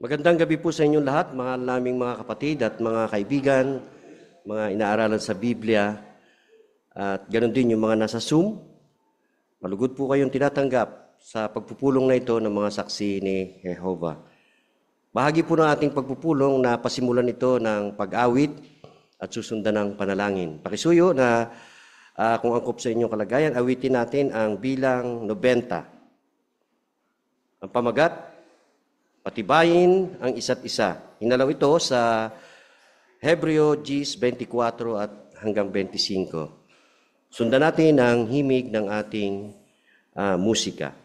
Magandang gabi po sa inyong lahat, mga naming mga kapatid at mga kaibigan, mga inaaralan sa Biblia, at ganoon din yung mga nasa Zoom. Malugod po kayong tinatanggap sa pagpupulong na ito ng mga saksi ni Jehovah. Bahagi po ng ating pagpupulong na pasimulan ito ng pag-awit at susundan ng panalangin. Pakisuyo na kung angkop sa inyong kalagayan, awitin natin ang bilang 90. Ang pamagat, patibayin ang isa't isa. Hinalaw ito sa Hebreo 10:24 at hanggang 25. Sundan natin ang himig ng ating musika.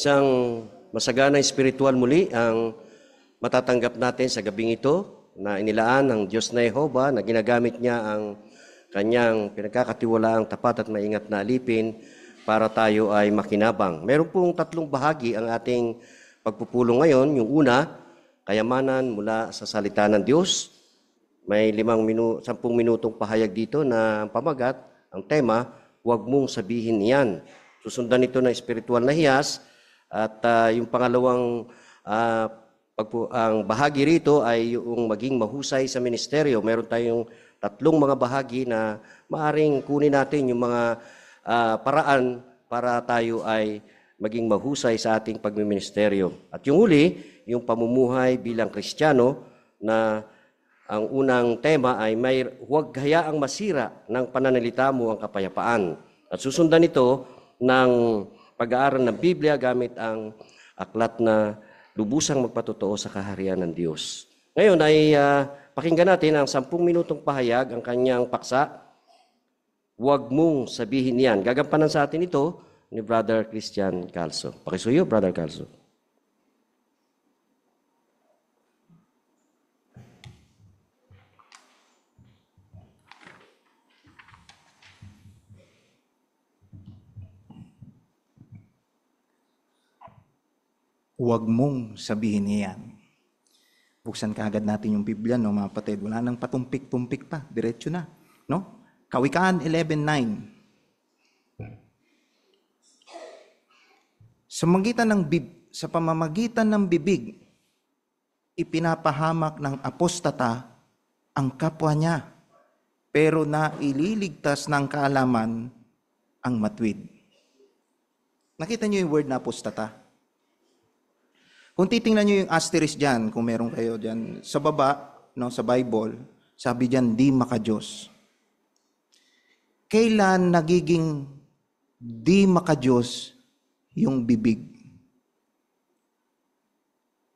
Isang masaganang espiritual muli ang matatanggap natin sa gabing ito na inilaan ng Diyos na Jehovah na ginagamit niya ang kanyang pinagkakatiwalaang tapat at maingat na alipin para tayo ay makinabang. Meron pong tatlong bahagi ang ating pagpupulong ngayon. Yung una, kayamanan mula sa salita ng Diyos. May 10 minutong pahayag dito na ang pamagat, ang tema, huwag mong sabihin iyan. Susundan ito ng espiritual na hiyas. At yung pangalawang ang bahagi rito ay yung maging mahusay sa ministeryo. Meron tayong tatlong mga bahagi na maaring kunin natin yung mga paraan para tayo ay maging mahusay sa ating pagmiministeryo. At yung huli, yung pamumuhay bilang Kristiyano na ang unang tema ay huwag hayaang masira ng pananalita mo ang kapayapaan. At susundan ito ng pag-aaral ng Biblia gamit ang aklat na lubusang magpatotoo sa kaharian ng Diyos. Ngayon ay pakinggan natin ang 10 minutong pahayag, ang kanyang paksa, huwag mong sabihin yan. Gagampanan sa atin ito ni Brother Christian Calso. Pakisuyo, Brother Calso. Huwag mong sabihin iyan. Buksan kaagad natin yung Biblia, no, mga kapatid. Wala nang patumpik-tumpik pa. Diretso na. No? Kawikaan 11:9. Sa pamamagitan ng bibig, ipinapahamak ng apostata ang kapwa niya, pero naililigtas ng kaalaman ang matwid. Nakita niyo yung word na apostata? Kung titingnan niyo yung asterisk dyan, kung meron kayo dyan, sa baba, no, sa Bible, sabi dyan, di makadiyos. Kailan nagiging di makadiyos yung bibig?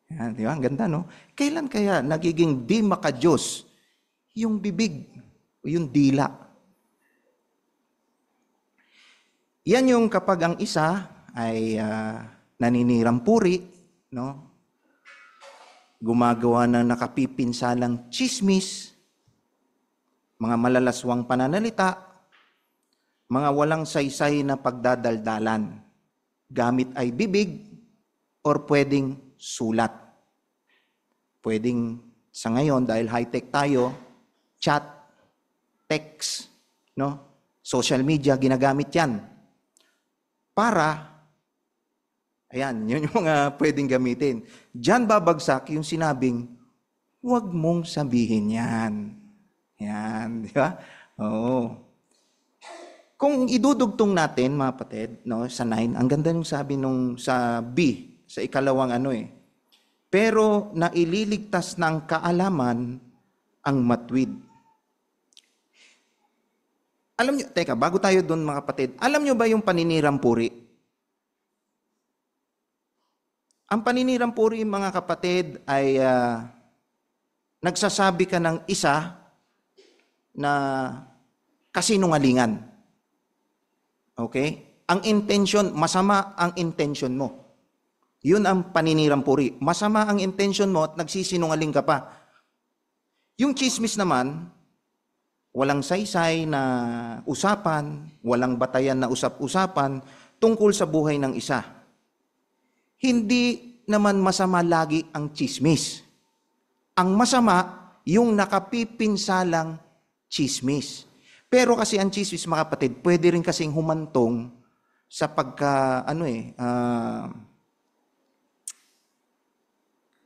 Yan, di ba? Ang ganda, no? Kailan kaya nagiging di makadiyos yung bibig o yung dila? Yan yung kapag ang isa ay naninirang puri, no? Gumagawa ng nakapipinsalang tsismis, mga malalaswang pananalita, mga walang saysay na pagdadaldalan, gamit ay bibig or pwedeng sulat. Pwedeng sa ngayon, dahil high-tech tayo, chat, text, no? Social media, ginagamit yan. Para, ayan, yun yung mga pwedeng gamitin. Diyan babagsak yung sinabing, huwag mong sabihin yan. Yan, di ba? Oo. Kung idudugtong natin, mga kapatid, no, sa 9, ang ganda yung sabi nung sa B, sa ikalawang pero naililigtas ng kaalaman ang matwid. Alam nyo, teka, bago tayo doon mga kapatid, alam nyo ba yung paninirang puri? Ang paninirang puri, mga kapatid, ay nagsasabi ka ng isa na kasinungalingan. Okay? Ang intention, masama ang intention mo. Yun ang paninirang puri. Masama ang intention mo at nagsisinungaling ka pa. Yung chismis naman, walang saysay na usapan, walang batayan na usap-usapan tungkol sa buhay ng isa. Hindi naman masama lagi ang chismis. Ang masama, yung nakapipinsalang chismis. Pero kasi ang chismis, mga kapatid, pwede rin kasing humantong sa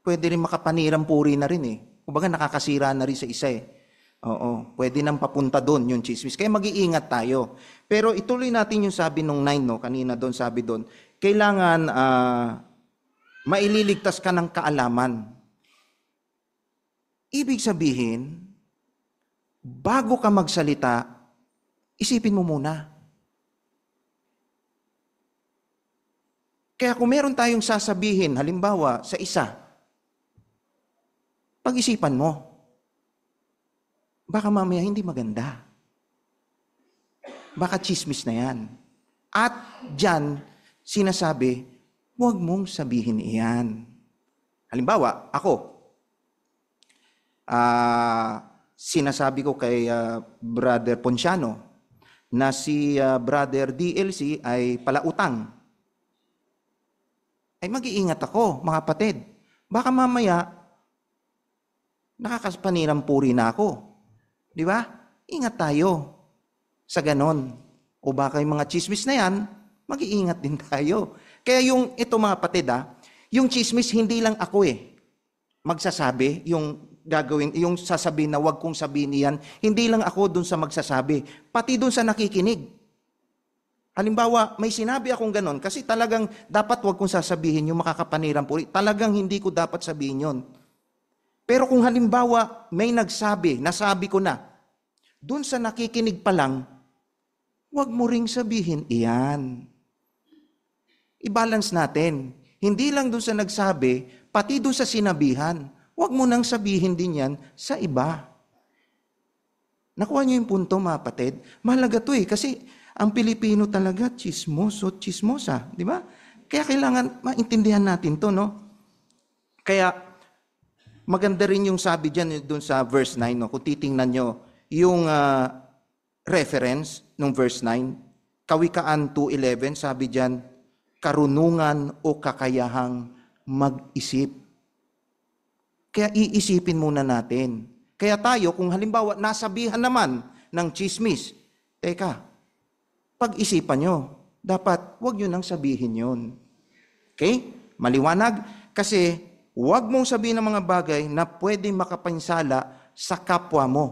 pwede rin makapanirang puri na rin eh. Kumbaga nakakasira na rin sa isa eh. Oo, pwede nang papunta doon yung chismis. Kaya mag-iingat tayo. Pero ituloy natin yung sabi nung 9, no? Kanina doon, sabi doon, kailangan maililigtas ka ng kaalaman. Ibig sabihin, bago ka magsalita, isipin mo muna. Kaya kung meron tayong sasabihin, halimbawa, sa isa, pag-isipan mo. Baka mamaya hindi maganda. Baka chismis na yan. At dyan, sinasabi, huwag mong sabihin iyan. Halimbawa, ako, sinasabi ko kay Brother Ponciano na si Brother DLC ay palautang. Ay mag-iingat ako, mga kapatid. Baka mamaya, nakakapanirang puri na ako. Di ba? Ingat tayo sa ganon. O baka yung mga chismis na yan, mag-iingat din tayo. Kaya ito mga kapatid, yung chismis, hindi lang ako magsasabi, yung sasabihin na wag kong sabihin yan, hindi lang ako dun sa magsasabi, pati dun sa nakikinig. Halimbawa, may sinabi akong ganon, kasi talagang dapat wag kong sasabihin yung makakapanirang puri. Talagang hindi ko dapat sabihin yon. Pero kung halimbawa, may nagsabi, nasabi ko na, dun sa nakikinig pa lang, wag mo ring sabihin iyan. I-balance natin. Hindi lang dun sa nagsabi, pati dun sa sinabihan. Wag mo nang sabihin din yan sa iba. Nakuha niyo yung punto, mga kapatid? Mahalaga to kasi ang Pilipino talaga, chismoso, chismosa. Di ba? Kaya kailangan maintindihan natin to, no? Kaya, maganda rin yung sabi dyan doon sa verse 9. No? Kung titingnan nyo, yung reference ng verse 9, Kawikaan 2:11, sabi dyan, karunungan o kakayahang mag-isip. Kaya iisipin muna natin. Kaya tayo, kung halimbawa nasabihan naman ng chismis, teka, pag-isipan nyo. Dapat, huwag nyo nang sabihin yun. Okay? Maliwanag? Kasi, huwag mong sabihin ng mga bagay na pwedeng makapinsala sa kapwa mo.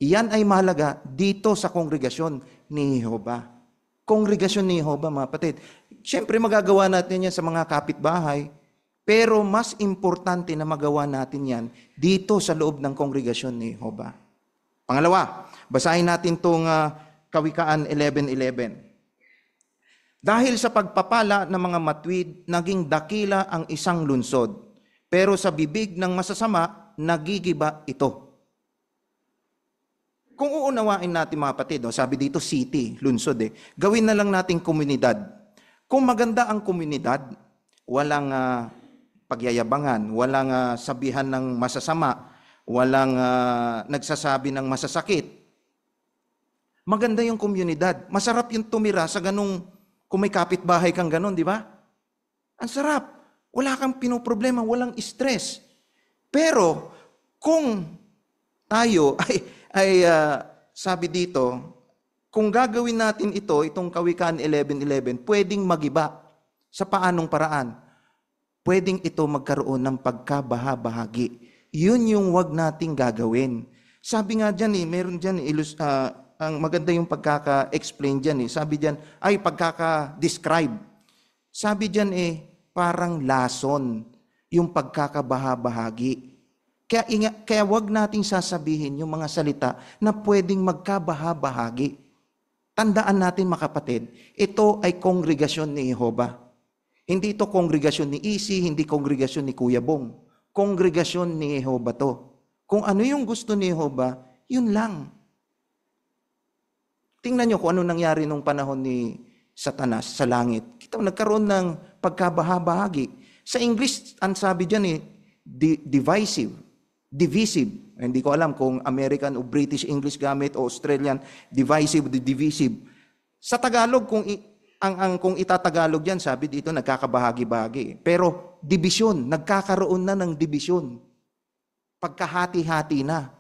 Yan ay mahalaga dito sa kongregasyon ni Jehovah. Kongregasyon ni Jehovah, mga kapatid. Siyempre, magagawa natin yan sa mga kapitbahay. Pero mas importante na magawa natin yan dito sa loob ng kongregasyon ni Jehovah. Pangalawa, basahin natin itong Kawikaan 11:11. Dahil sa pagpapala ng mga matwid, naging dakila ang isang lunsod. Pero sa bibig ng masasama, nagigiba ito. Kung uunawain natin mga kapatid, sabi dito city, lunsod gawin na lang nating komunidad. Kung maganda ang komunidad, walang pagyayabangan, walang sabihan ng masasama, walang nagsasabi ng masasakit. Maganda yung komunidad. Masarap yung tumira sa ganung, kung may kapitbahay kang ganon, di ba? Ang sarap. Wala kang pinoproblema, walang stress. Pero, kung tayo ay sabi dito, kung gagawin natin itong Kawikaan 11:11, pwedeng magiba. Sa paanong paraan? Pwedeng ito magkaroon ng pagkabaha-bahagi. Yun yung wag nating gagawin. Sabi nga dyan meron dyan, ang maganda yung pagkaka-explain dyan Sabi dyan, pagkaka-describe. Sabi dyan parang lason yung pagkakabaha-bahagi. Kaya wag nating sasabihin yung mga salita na pwedeng magkabaha-bahagi. Tandaan natin mga kapatid, ito ay kongregasyon ni Jehovah. Hindi ito kongregasyon ni Isi, hindi kongregasyon ni Kuya Bong. Kongregasyon ni Jehovah to. Kung ano yung gusto ni Jehovah, yun lang. Tingnan nyo kung ano nangyari nung panahon ni Satanas sa langit. Kita nagkaroon ng pagkabaha-bahagi. Sa English, ang sabi dyan divisive. Hindi ko alam kung American o British English gamit o Australian, divisive, divisive. Sa Tagalog, kung itatagalog yan, sabi dito, nagkakabahagi-bahagi. Pero, dibisyon, nagkakaroon na ng dibisyon. Pagkahati-hati na.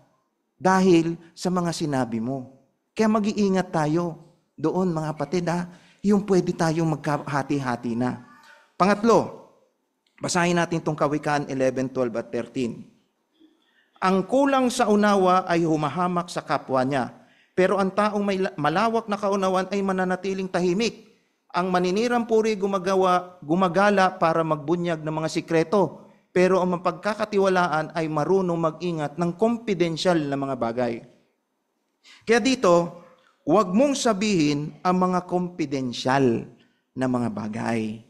Dahil sa mga sinabi mo. Kaya mag-iingat tayo doon, mga kapatid, yung pwede tayong magkahati-hati na. Pangatlo, basahin natin itong Kawikaan 11:12 at 13. Ang kulang sa unawa ay humahamak sa kapwa niya, pero ang taong may malawak na kaunawan ay mananatiling tahimik. Ang maninirang puri gumagala para magbunyag ng mga sikreto, pero ang mapagkakatiwalaan ay marunong mag-ingat ng confidential na mga bagay. Kaya dito, huwag mong sabihin ang mga confidential na mga bagay.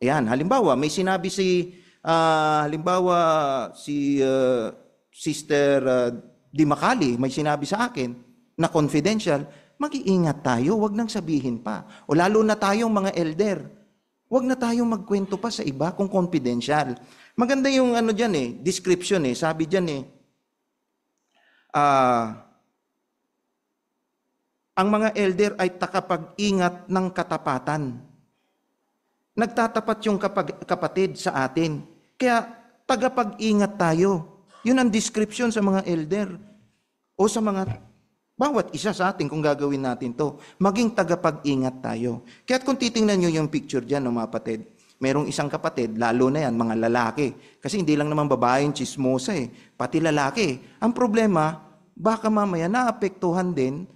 Ayan, halimbawa, may sinabi si Sister Di Macali, may sinabi sa akin na confidential. Mag-iingat tayo, wag nang sabihin pa. O lalo na tayong mga elder, wag na tayong magkwento pa sa iba kung confidential. Maganda yung description sabi dyan ang mga elder ay takapag-ingat ng katapatan. Nagtatapat yung kapatid sa atin. Kaya tagapag-ingat tayo. Yun ang description sa mga elder. O sa mga bawat isa sa atin kung gagawin natin to. Maging tagapag-ingat tayo. Kaya kung titingnan nyo yung picture dyan, mga kapatid, merong isang kapatid, lalo na yan, mga lalaki. Kasi hindi lang naman babae yung chismosa pati lalaki. Ang problema, baka mamaya naapektuhan din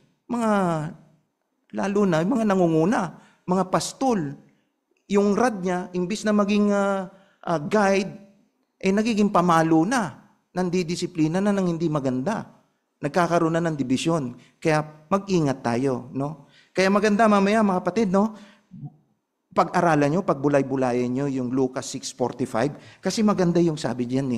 lalo na mga nangunguna, mga pastol. Yung rad niya, imbis na maging guide, nagiging pamalo na. Nandidisiplina na ng hindi maganda. Nagkakaroon na ng dibisyon. Kaya mag-ingat tayo. No? Kaya maganda mamaya mga kapatid, pag-aralan nyo, pagbulay-bulayan nyo yung Lucas 6:45. Kasi maganda yung sabi diyan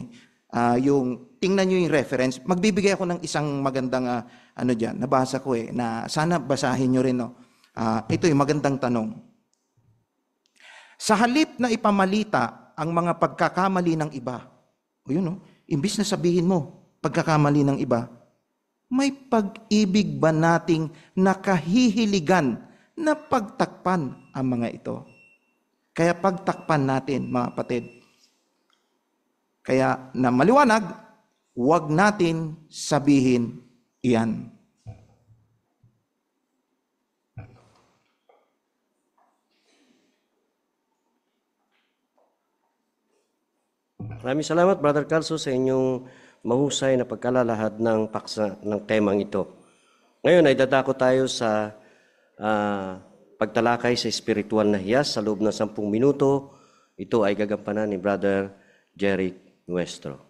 yung tingnan nyo yung reference. Magbibigay ako ng isang magandang diyan, nabasa ko na sana basahin nyo rin. Ito yung magandang tanong. Sa halip na ipamalita ang mga pagkakamali ng iba, imbis na sabihin mo, pagkakamali ng iba, may pag-ibig ba nating nakahihiligan na pagtakpan ang mga ito? Kaya pagtakpan natin, mga kapatid. Kaya na maliwanag, huwag natin sabihin iyan. Maraming salamat, Brother Calso, sa inyong mahusay na pagkalalahad ng paksa ng temang ito. Ngayon ay dadako tayo sa pagtalakay sa espiritual na hiyas sa loob ng 10 minuto. Ito ay gagampanan ni Brother Jeric Nuestro.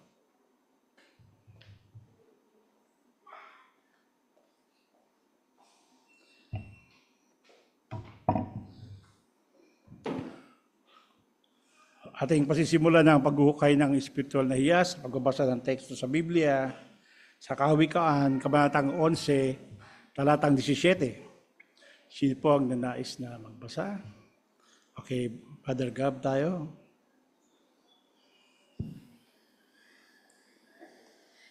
Ating pasisimula ng paghuhukay ng spiritual na hiyas, pagbabasa ng teksto sa Biblia, sa Kawikaan, Kabanatang 11, Talatang 17. Sino po ang nanais na magbasa? Okay, Brother Gab tayo.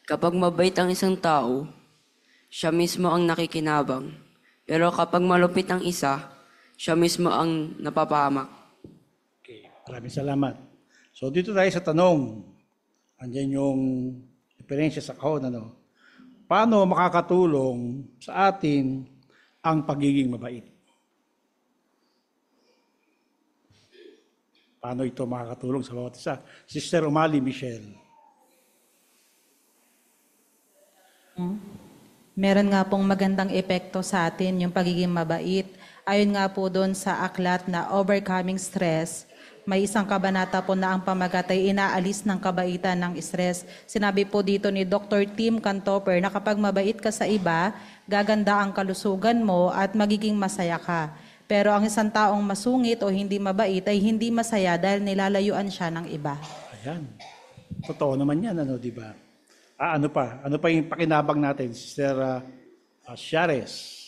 Kapag mabait ang isang tao, siya mismo ang nakikinabang. Pero kapag malupit ang isa, siya mismo ang napapahamak. Okay, maraming salamat. So dito tayo sa tanong. Andiyan yung diferensya sa kahon. Paano makakatulong sa atin ang pagiging mabait? Paano ito makakatulong sa bawat isa? Sister Umali Michelle. Meron nga pong magandang epekto sa atin yung pagiging mabait. Ayon nga po doon sa aklat na Overcoming Stress, may isang kabanata po na ang pamagat ay inaalis ng kabaitan ng stress. Sinabi po dito ni Dr. Tim Cantoper na kapag mabait ka sa iba, gaganda ang kalusugan mo at magiging masaya ka. Pero ang isang taong masungit o hindi mabait ay hindi masaya dahil nilalayuan siya ng iba. Ayan. Totoo naman yan, di ba? Ano pa? Ano pa yung pakinabang natin, Sister Shares?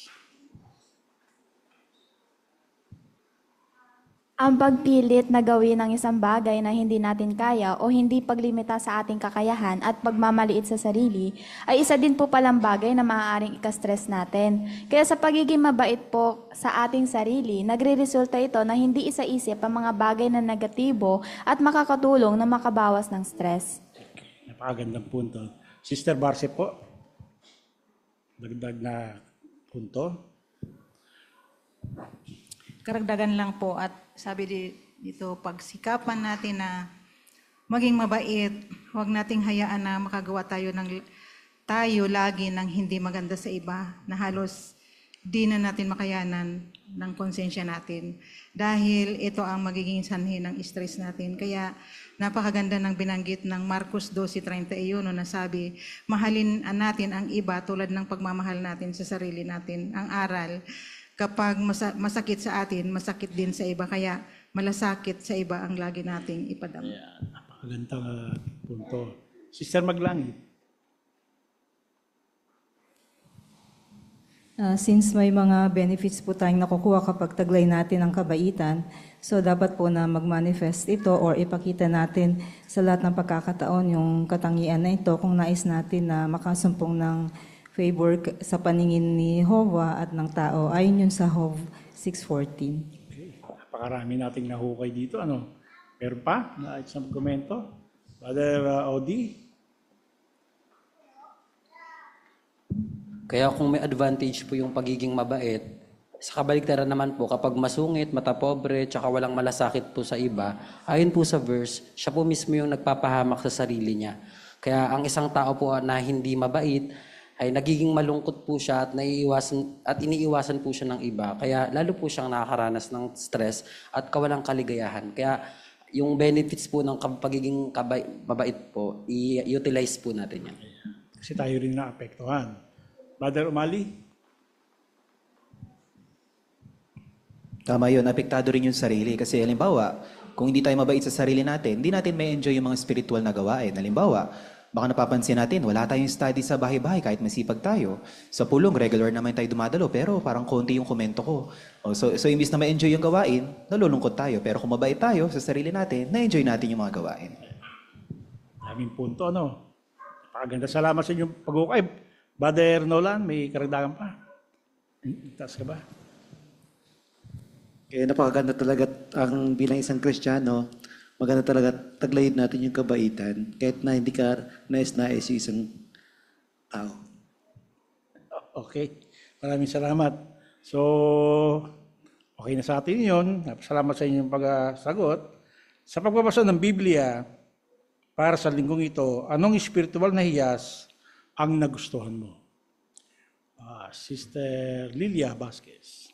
Ang pagpilit na gawin ng isang bagay na hindi natin kaya o hindi paglimita sa ating kakayahan at pagmamaliit sa sarili ay isa din po palang bagay na maaaring ika-stress natin. Kaya sa pagiging mabait po sa ating sarili, nagre-resulta ito na hindi isa-isip ang mga bagay na negatibo at makakatulong na makabawas ng stress. Napakagandang punto. Sister Barce po, dagdag na punto. Karagdagan lang po at sabi dito, pagsikapan natin na maging mabait, huwag nating hayaan na makagawa tayo lagi ng hindi maganda sa iba na halos di na natin makayanan ng konsensya natin dahil ito ang magiging sanhi ng stress natin. Kaya napakaganda ng binanggit ng Marcos 12:31 na sabi, mahalin natin ang iba tulad ng pagmamahal natin sa sarili natin. Ang aral, kapag masakit sa atin, masakit din sa iba. Kaya malasakit sa iba ang lagi nating ipadama. Ayan, napakagandang punto. Sister Maglangit. Since may mga benefits po tayong nakukuha kapag taglay natin ang kabaitan, so dapat po na mag-manifest ito or ipakita natin sa lahat ng pagkakataon yung katangian na ito kung nais natin na makasumpong ng favor sa paningin ni Jehovah at ng tao. Ayon yun sa Job 6:14. Okay. Napakarami nating nahukay dito. Meron pa na isang komento? Brother Audi? Kaya kung may advantage po yung pagiging mabait, sa kabaligtaran naman po, kapag masungit, matapobre, tsaka walang malasakit po sa iba, ayon po sa verse, siya po mismo yung nagpapahamak sa sarili niya. Kaya ang isang tao po na hindi mabait, ay nagiging malungkot po siya at iniiwasan po siya ng iba. Kaya lalo po siyang nakakaranas ng stress at kawalang kaligayahan. Kaya yung benefits po ng pagiging mabait po, i-utilize po natin yan. Kasi tayo rin naapektuhan. Brother Umali? Tama yun, apektado rin yung sarili. Kasi halimbawa, kung hindi tayo mabait sa sarili natin, hindi natin may enjoy yung mga spiritual na gawain. Halimbawa, baka napapansin natin, wala tayong study sa bahay-bahay kahit masipag tayo. Sa pulong, regular naman tayo dumadalo, pero parang konti yung komento ko. So imbis na ma-enjoy yung gawain, nalulungkot tayo. Pero kung mabait tayo sa sarili natin, na-enjoy natin yung mga gawain. Daming punto, Napakaganda. Salamat sa inyong pag-ukay. Brother Nolan, may karagdagan pa? Taas ka ba? Kaya napakaganda talaga ang bilang isang Kristiyano, maganda talaga taglayin natin yung kabaitan kahit na hindi ka nais-nais yung isang tao. Okay. Maraming salamat. So, okay na sa atin yun. Salamat sa inyong pagsagot. Sa pagbabasa ng Biblia, para sa linggong ito, anong spiritual na hiyas ang nagustuhan mo? Sister Lilia Vasquez.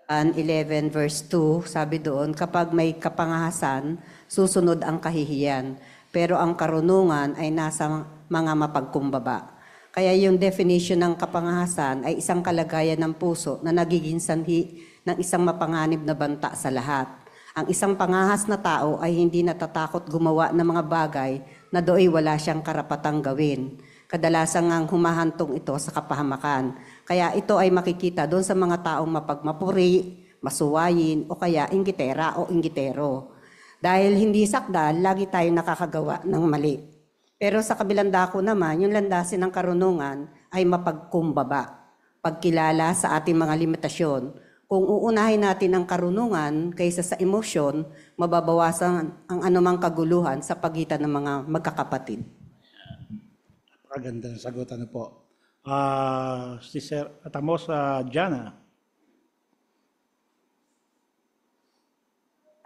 An 11 verse 2, sabi doon, kapag may kapangahasan, susunod ang kahihiyan. Pero ang karunungan ay nasa mga mapagkumbaba. Kaya yung definition ng kapangahasan ay isang kalagayan ng puso na nagiging sanhi ng isang mapanganib na banta sa lahat. Ang isang pangahas na tao ay hindi natatakot gumawa ng mga bagay na do'y wala siyang karapatang gawin. Kadalasan ngang humahantong ito sa kapahamakan. Kaya ito ay makikita doon sa mga taong mapagmapuri, masuwayin, o kaya inggitera o inggitero. Dahil hindi sakdal, lagi tayo nakakagawa ng mali. Pero sa kabilang dako naman, yung landasin ng karunungan ay mapagkumbaba, pagkilala sa ating mga limitasyon. Kung uunahin natin ang karunungan kaysa sa emosyon, mababawasan ang anumang kaguluhan sa pagitan ng mga magkakapatid. Napakaganda ng sagot. Ano po? Sister Atamos Jana.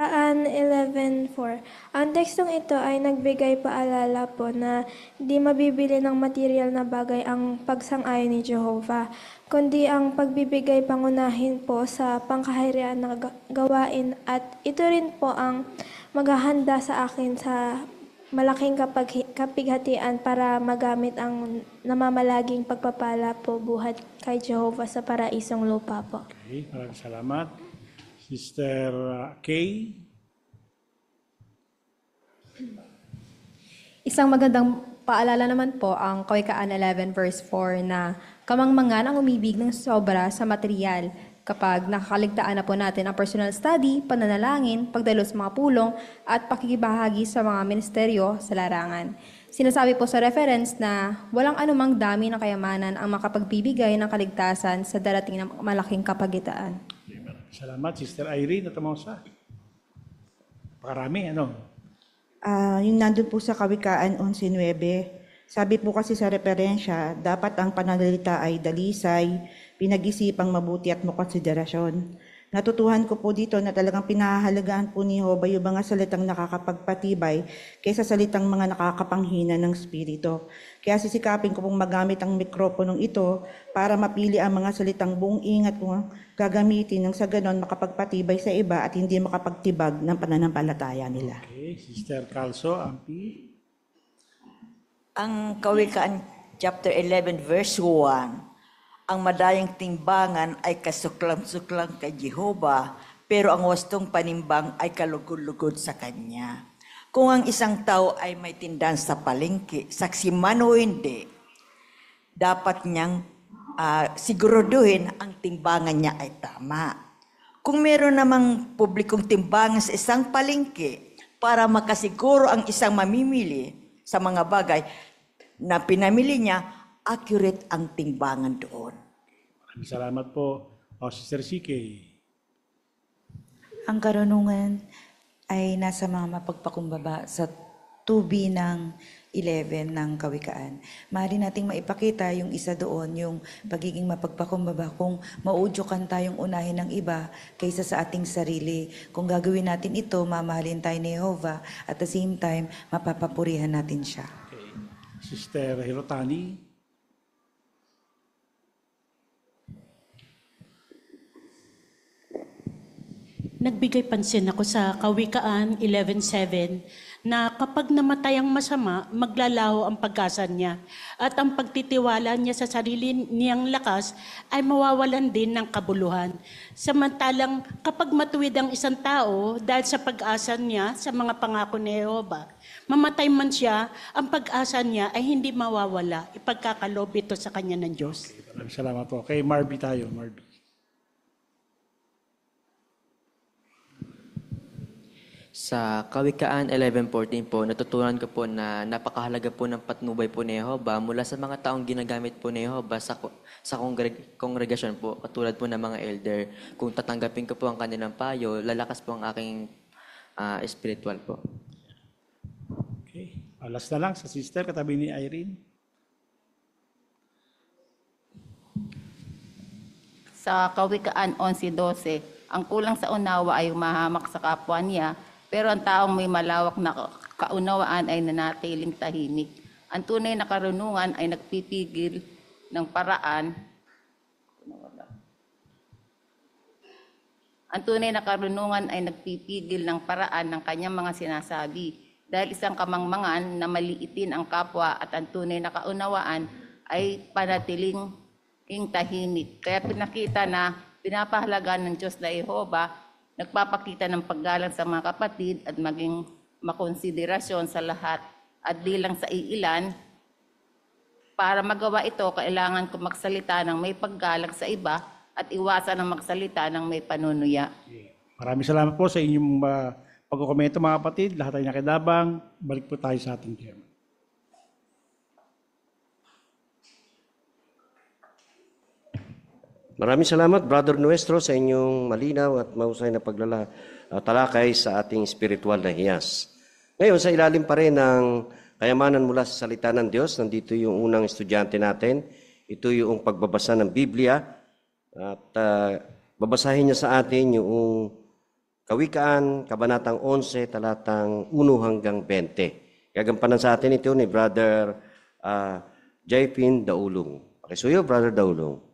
An 11:4. Ang tekstong ito ay nagbigay paalala po na di mabibili ng material na bagay ang pagsang-ayon ni Jehovah, kundi ang pagbibigay pangunahin po sa pangkaharian na gawain, at ito rin po ang maghahanda sa akin sa malaking kapighatian para magamit ang namamalaging pagpapala po buhat kay Jehovah sa paraisong lupa po. Okay, maraming salamat. Sister Kay. Isang magandang paalala naman po ang Kawikaan 11 verse 4 na kamangmangan ang umibig ng sobra sa material kapag nakakaligtaan na po natin ang personal study, pananalangin, pagdalo sa mga pulong at pakikibahagi sa mga ministeryo sa larangan. Sinasabi po sa reference na walang anumang dami ng kayamanan ang makapagbibigay ng kaligtasan sa darating na malaking kapagitaan. Salamat, Sister Irene at Tamosa. Pakarami, ano? Yung nandun po sa Kawikaan 11:9, sabi po kasi sa referensya, dapat ang pananalita ay dalisay, pinag-isipang mabuti at makonsiderasyon. Natutuhan ko po dito na talagang pinahahalagaan po ni Jehovah yung mga salitang nakakapagpatibay kaysa salitang mga nakakapanghina ng spirito. Kaya sisikapin ko pong magamit ang mikroponong ito para mapili ang mga salitang buong ingat kung gagamitin nang sa ganon makapagpatibay sa iba at hindi makapagtibag ng pananampalataya nila. Okay, Sister Calso, Ampi. Ang Kawikaan chapter 11 verse 1, ang madayang timbangan ay kasuklang-suklang kay Jehovah, pero ang wastong panimbang ay kalugod-lugod sa Kanya. Kung ang isang tao ay may tindahan sa palengke, saksi man o hindi, dapat niyang siguraduhin ang timbangan niya ay tama. Kung meron namang publikong timbangan sa isang palengke, para makasiguro ang isang mamimili sa mga bagay na pinamili niya, accurate ang timbangan doon. Maraming salamat po. Sister CK. Ang karunungan ay nasa mga mapagpakumbaba sa tubi ng 11 ng Kawikaan. Maaari nating maipakita yung isa doon, yung pagiging mapagpakumbaba, kung maudyokan tayong unahin ng iba kaysa sa ating sarili. Kung gagawin natin ito, mamahalin tayo ni Jehovah, at the same time, mapapapurihan natin siya. Okay. Sister Hirotani. Nagbigay pansin ako sa Kawikaan 11:7 na kapag namatay ang masama, maglalaho ang pag-asa niya at ang pagtitiwala niya sa sarili niyang lakas ay mawawalan din ng kabuluhan. Samantalang kapag matuwid ang isang tao dahil sa pag-asa niya sa mga pangako ni Jehovah, mamatay man siya, ang pag-asa niya ay hindi mawawala. Ipagkakalob ito sa kanya ng Diyos. Maraming salamat po. Okay, Marby tayo. Marby. Sa Kawikaan 11:14 po, natutunan ko po na napakahalaga po ng patnubay po ni Jehovah mula sa mga taong ginagamit po ni Jehovah sa kongregasyon po, katulad po ng mga elder. Kung tatanggapin ko po ang kanilang payo, lalakas po ang aking spiritual po. Okay. Last na lang sa sister, katabi ni Irene. Sa Kawikaan 11:12, ang kulang sa unawa ay humahamak sa kapwa niya, pero ang taong may malawak na kaunawaan ay nanatiling tahimik. Ang tunay na karunungan ay nagpipigil ng paraan. Ang tunay na karunungan ay nagpipigil ng paraan ng kanyang mga sinasabi. Dahil isang kamangmangan na maliitin ang kapwa at ang tunay na kaunawaan ay panatiling tahimik. Kaya pinakita na pinapahalagan ng Diyos na Jehovah, nagpapakita ng paggalang sa mga kapatid at maging makonsiderasyon sa lahat at di lang sa iilan. Para magawa ito, kailangan ko magsalita ng may paggalang sa iba at iwasan ang magsalita ng may panunuya. Maraming salamat po sa inyong pagkukomento mga kapatid. Lahat ay nakidabang. Balik po tayo sa ating chairman. Maraming salamat, Brother Nuestro, sa inyong malinaw at mahusay na talakay sa ating spiritual na hiyas. Ngayon, sa ilalim pa rin ng kayamanan mula sa salita ng Diyos, nandito yung unang estudyante natin. Ito yung pagbabasa ng Biblia. At babasahin niya sa atin yung Kawikaan, Kabanatang 11, talatang 1 hanggang 20. Gagampanan sa atin ito ni Brother Jaipin Daulong. Pakisuyo, Brother Daulong.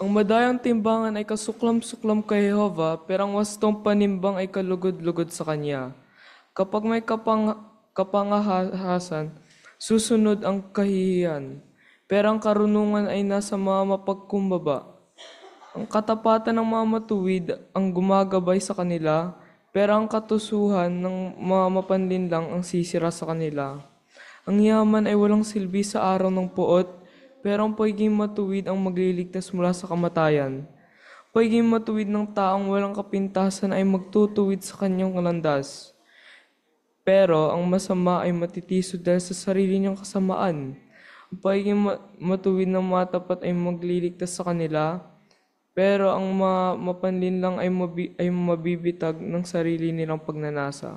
Ang madayang timbangan ay kasuklam-suklam kay Jehovah, pero ang wastong panimbang ay kalugod-lugod sa kanya. Kapag may kapangahasan, susunod ang kahihiyan, pero ang karunungan ay nasa mga mapagkumbaba. Ang katapatan ng mga matuwid ang gumagabay sa kanila, pero ang katusuhan ng mga mapanlinlang ang sisira sa kanila. Ang yaman ay walang silbi sa araw ng puot, pero ang pagiging matuwid ang magliligtas mula sa kamatayan. Pagiging matuwid ng taong walang kapintasan ay magtutuwid sa kanyang landas. Pero ang masama ay matitisod dahil sa sarili niyang kasamaan. Ang pagiging matuwid ng matapat ay magliligtas sa kanila, pero ang mapanlinlang ay mabibitag ng sarili nilang pagnanasa.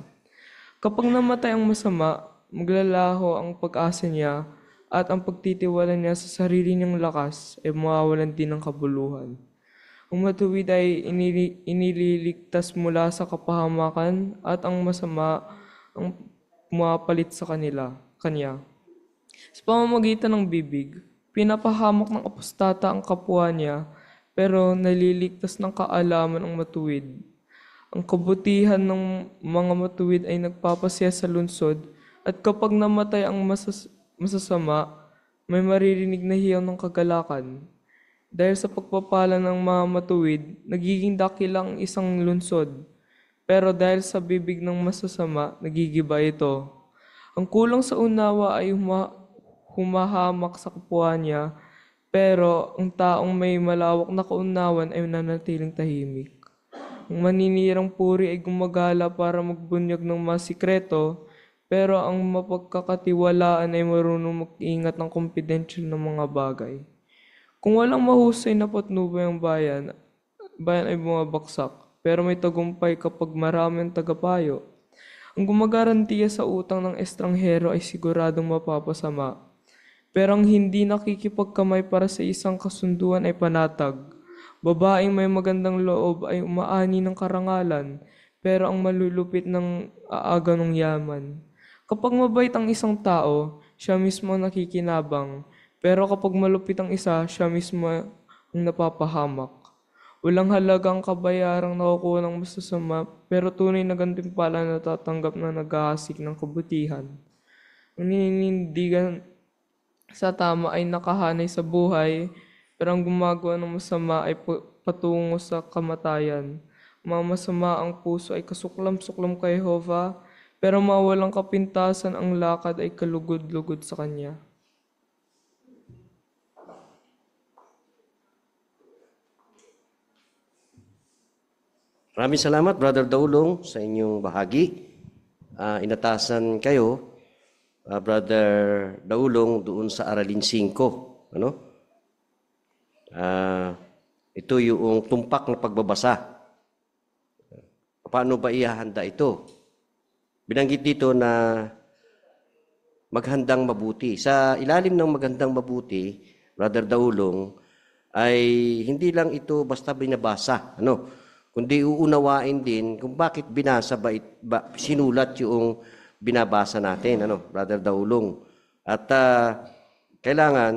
Kapag namatay ang masama, maglalaho ang pag-asa niya, at ang pagtitiwala niya sa sarili niyang lakas ay mawawalan din ng kabuluhan. Ang matuwid ay inililigtas mula sa kapahamakan at ang masama ang pumapalit sa kanya. Sa pamamagitan ng bibig, pinapahamak ng apostata ang kapwa niya, pero naliligtas ng kaalaman ang matuwid. Ang kabutihan ng mga matuwid ay nagpapasya sa lungsod, at kapag namatay ang masasama, may maririnig na hiyaw ng kagalakan. Dahil sa pagpapala ng mga matuwid, nagiging dakilang isang lungsod. Pero dahil sa bibig ng masasama, nagigiba ito. Ang kulang sa unawa ay humahamak sa kapwa niya, pero ang taong may malawak na kaunawan ay nanatiling tahimik. Ang maninirang puri ay gumagala para magbunyag ng mga sikreto, pero ang mapagkakatiwalaan ay marunong mag-ingat ng confidential ng mga bagay. Kung walang mahusay na patnubay ang bayan ay bumabaksak, pero may tagumpay kapag maraming tagapayo. Ang gumagarantiya sa utang ng estranghero ay siguradong mapapasama, pero ang hindi nakikipagkamay para sa isang kasunduan ay panatag. Babaeng may magandang loob ay umaani ng karangalan, pero ang malulupit ng aaga ng yaman. Kapag mabait ang isang tao, siya mismo ang nakikinabang. Pero kapag malupit ang isa, siya mismo ang napapahamak. Walang halaga ang kabayarang nakukuha ng masasama, pero tunay na gantimpala na natatanggap na naghahasik ng kabutihan. Ang ninindigan sa tama ay nakahanay sa buhay, pero ang gumagawa ng masama ay patungo sa kamatayan. Mga masama ang puso ay kasuklam-suklam kay Jehovah, pero mawalang kapintasan ang lakad ay kalugod-lugod sa kanya. Maraming salamat, Brother Daulong, sa inyong bahagi. Inatasan kayo, Brother Daulong, doon sa Aralin 5. Ano? Ito yung tumpak na pagbabasa. Paano ba ihahanda ito? Binanggit dito na maghandang mabuti. Sa ilalim ng maghandang mabuti, Brother Daulong, ay hindi lang ito basta binabasa, kundi uunawain din kung bakit binasa sinulat yung binabasa natin, Brother Daulong. At kailangan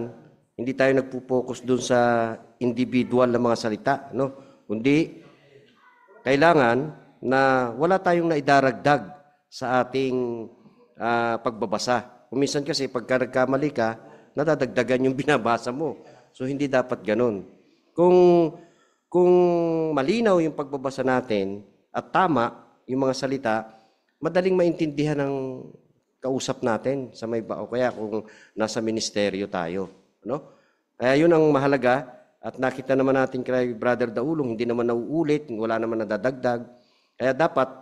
hindi tayo nagpo-focus dun sa individual na mga salita, kundi kailangan na wala tayong naidaragdag sa ating pagbabasa. Kuminsan kasi pagka nagkamali ka, nadadagdagan yung binabasa mo. So hindi dapat ganun. Kung malinaw yung pagbabasa natin at tama yung mga salita, madaling maintindihan ng kausap natin sa may bao. Kaya kung nasa ministeryo tayo. Kaya yun ang mahalaga at nakita naman natin kay Brother Daulong, hindi naman nauulit, wala naman nadadagdag. Kaya dapat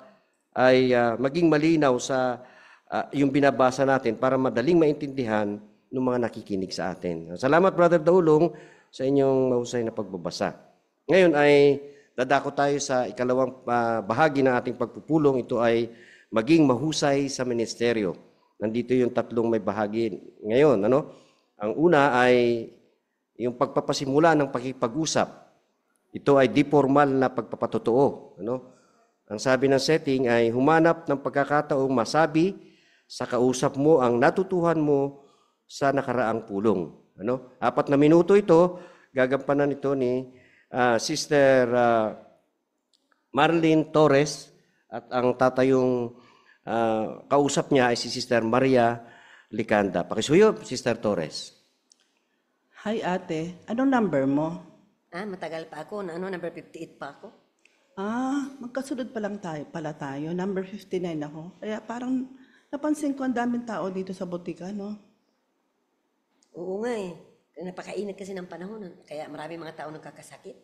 ay maging malinaw sa yung binabasa natin para madaling maintindihan ng mga nakikinig sa atin. Salamat, Brother Daulong, sa inyong mahusay na pagbabasa. Ngayon ay dadako tayo sa ikalawang bahagi ng ating pagpupulong. Ito ay maging mahusay sa ministeryo. Nandito yung tatlong may bahagi ngayon. Ang una ay yung pagpapasimula ng pakipag-usap. Ito ay di formal na pagpapatotoo. Ang sabi ng setting ay humanap ng pagkakataong masabi sa kausap mo ang natutuhan mo sa nakaraang pulong. 4 na minuto ito, gagampanan ito ni Sister Marlene Torres at ang tatayong kausap niya ay si Sister Maria Licanda. Pakisuyo, Sister Torres. Hi ate, anong number mo? Matagal pa ako. Number 58 pa ako. Magkasunod pa lang pala tayo. Number 59 ako. Kaya parang napansin ko ang daming tao dito sa butika, Oo nga eh. Napakainit kasi ng panahon. Kaya marami mga tao nagkakasakit.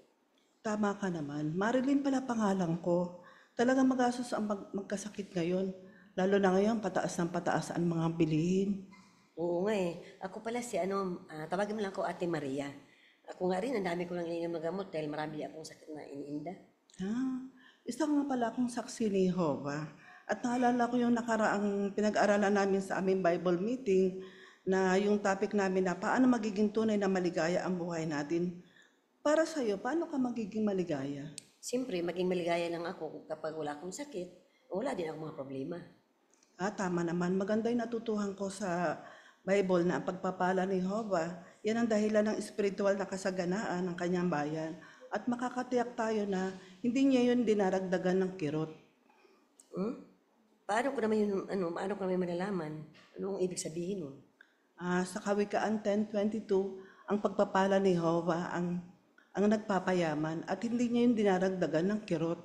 Tama ka naman. Marilyn pala pangalan ko. Talagang magastos ang magkasakit ngayon. Lalo na ngayon, pataas ng pataas ang mga bilihin. Oo nga eh. Ako pala tawagin mo lang ako Ate Maria. Ako nga rin, ang dami ko lang ininom na gamot dahil marami akong sakit na iniinda. Isa nga pala akong saksi ni Jehovah. At naalala ko yung nakaraang pinag-aralan namin sa aming Bible meeting na yung topic namin na paano magiging tunay na maligaya ang buhay natin. Para sa'yo, paano ka magiging maligaya? Siyempre, maging maligaya lang ako kapag wala akong sakit, wala din akong mga problema. Tama naman. Maganda yung natutuhan ko sa Bible na ang pagpapala ni Jehovah, yan ang dahilan ng spiritual na kasaganaan ng kanyang bayan. At makakatiyak tayo na hindi niya yun dinaragdagan ng kirot. Paano ko naman malalaman? Anong ibig sabihin nun? Sa Kawikaan 10:22, ang pagpapala ni Jehovah ang nagpapayaman at hindi niya yun dinaragdagan ng kirot.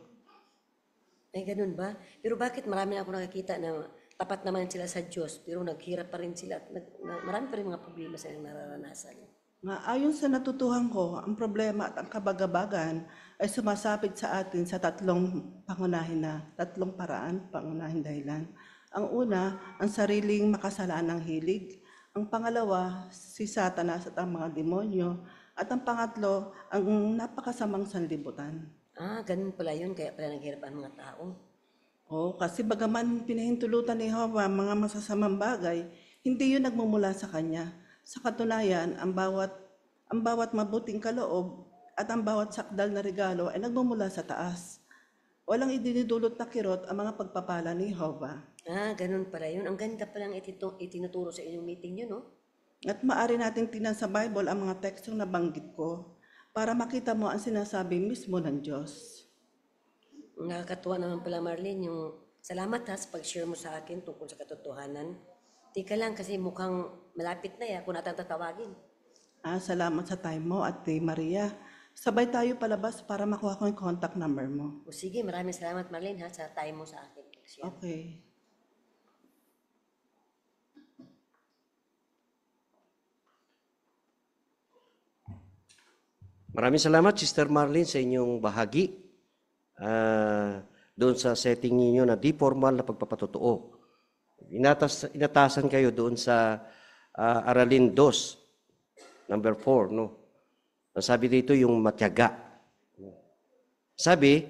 Ay, ganun ba? Pero bakit marami na ako nakakita na tapat naman sila sa Diyos, pero naghirap pa rin sila at marami pa rin mga problema silang nararanasan. Ayon sa natutuhan ko, ang problema at ang kabagabagan ay sumasapit sa atin sa tatlong pangunahing dahilan. Ang una, ang sariling makasalanang hilig. Ang pangalawa, si Satanas at ang mga demonyo. At ang pangatlo, ang napakasamang sanlibutan. Ganun pala yun, kaya pala naghirap ang mga tao. Kasi bagaman pinahintulutan ni Jehovah mga masasamang bagay, hindi yun nagmumula sa kanya. Sa katunayan, ang bawat mabuting kaloob at ang bawat sakdal na regalo ay nagmumula sa taas. Walang idinidulot na kirot ang mga pagpapala ni Jehovah. Ganun pala yun. Ang ganda palang itinuturo sa inyong meeting yun, At maaari nating tingnan sa Bible ang mga tekstong nabanggit ko para makita mo ang sinasabi mismo ng Diyos. Nakakatuwa naman pala, Marlene, yung salamat sa pag-share mo sa akin tungkol sa katotohanan. Tika lang kasi mukhang malapit na ako natin tatawagin. Salamat sa time mo, Ate Maria. Sabay tayo palabas para makuha ko yung contact number mo. Sige, maraming salamat, Marlene, sa time mo sa akin. Okay. Maraming salamat, Sister Marlene, sa inyong bahagi. doon sa setting ninyo na di formal na pagpapatotoo. Inatasan kayo doon sa Aralin 2, number 4, no? Sabi dito yung matyaga. Sabi,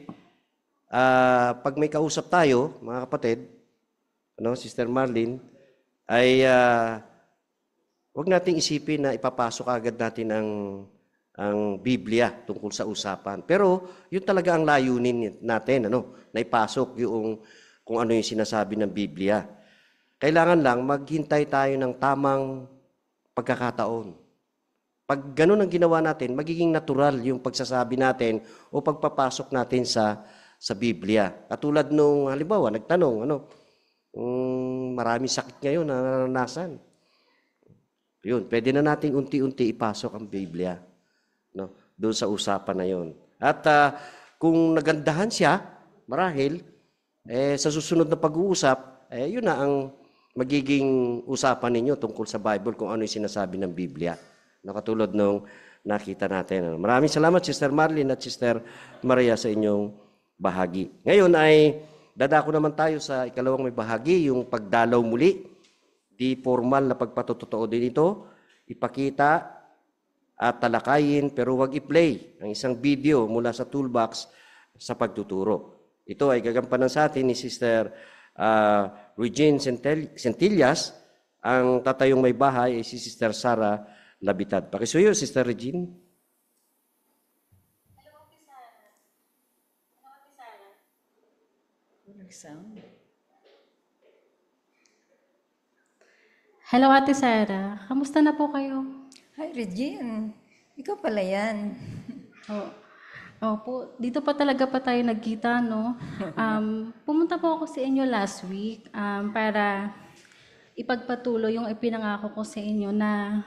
pag may kausap tayo, mga kapatid, Sister Marlene, ay huwag nating isipin na ipapasok agad natin ang Biblia tungkol sa usapan. Pero yun talaga ang layunin natin, na ipasok yung kung ano yung sinasabi ng Biblia. Kailangan lang maghintay tayo ng tamang pagkakataon. Pag ganun ang ginawa natin, magiging natural yung pagsasabi natin o pagpapasok natin sa Biblia. Katulad nung halimbawa, nagtanong, maraming sakit ngayon na naranasan. Yun, pwede na nating unti-unti ipasok ang Biblia, doon sa usapan na yun. At kung nagandahan siya, marahil, sa susunod na pag-uusap, yun na ang magiging usapan ninyo tungkol sa Bible kung ano yung sinasabi ng Biblia. Katulad nung nakita natin. Maraming salamat, Sister Marlene at Sister Maria, sa inyong bahagi. Ngayon ay dadako naman tayo sa ikalawang may bahagi, yung pagdalaw muli. Di formal na pagpatotoo din ito. Ipakita at talakayin, pero huwag i-play ang isang video mula sa toolbox sa pagtuturo. Ito ay gagampanan sa atin ni Sister Regine Centillas. Ang tatayong may bahay ay si Sister Sara Labitad. Pakisuyo, Sister Regine. Hello, Ate Sara. Kamusta na po kayo? Hi, Regine. Ikaw pala yan. Opo, dito pa talaga pa tayo nagkita, no? Pumunta po ako sa inyo last week para ipagpatuloy yung ipinangako ko sa inyo na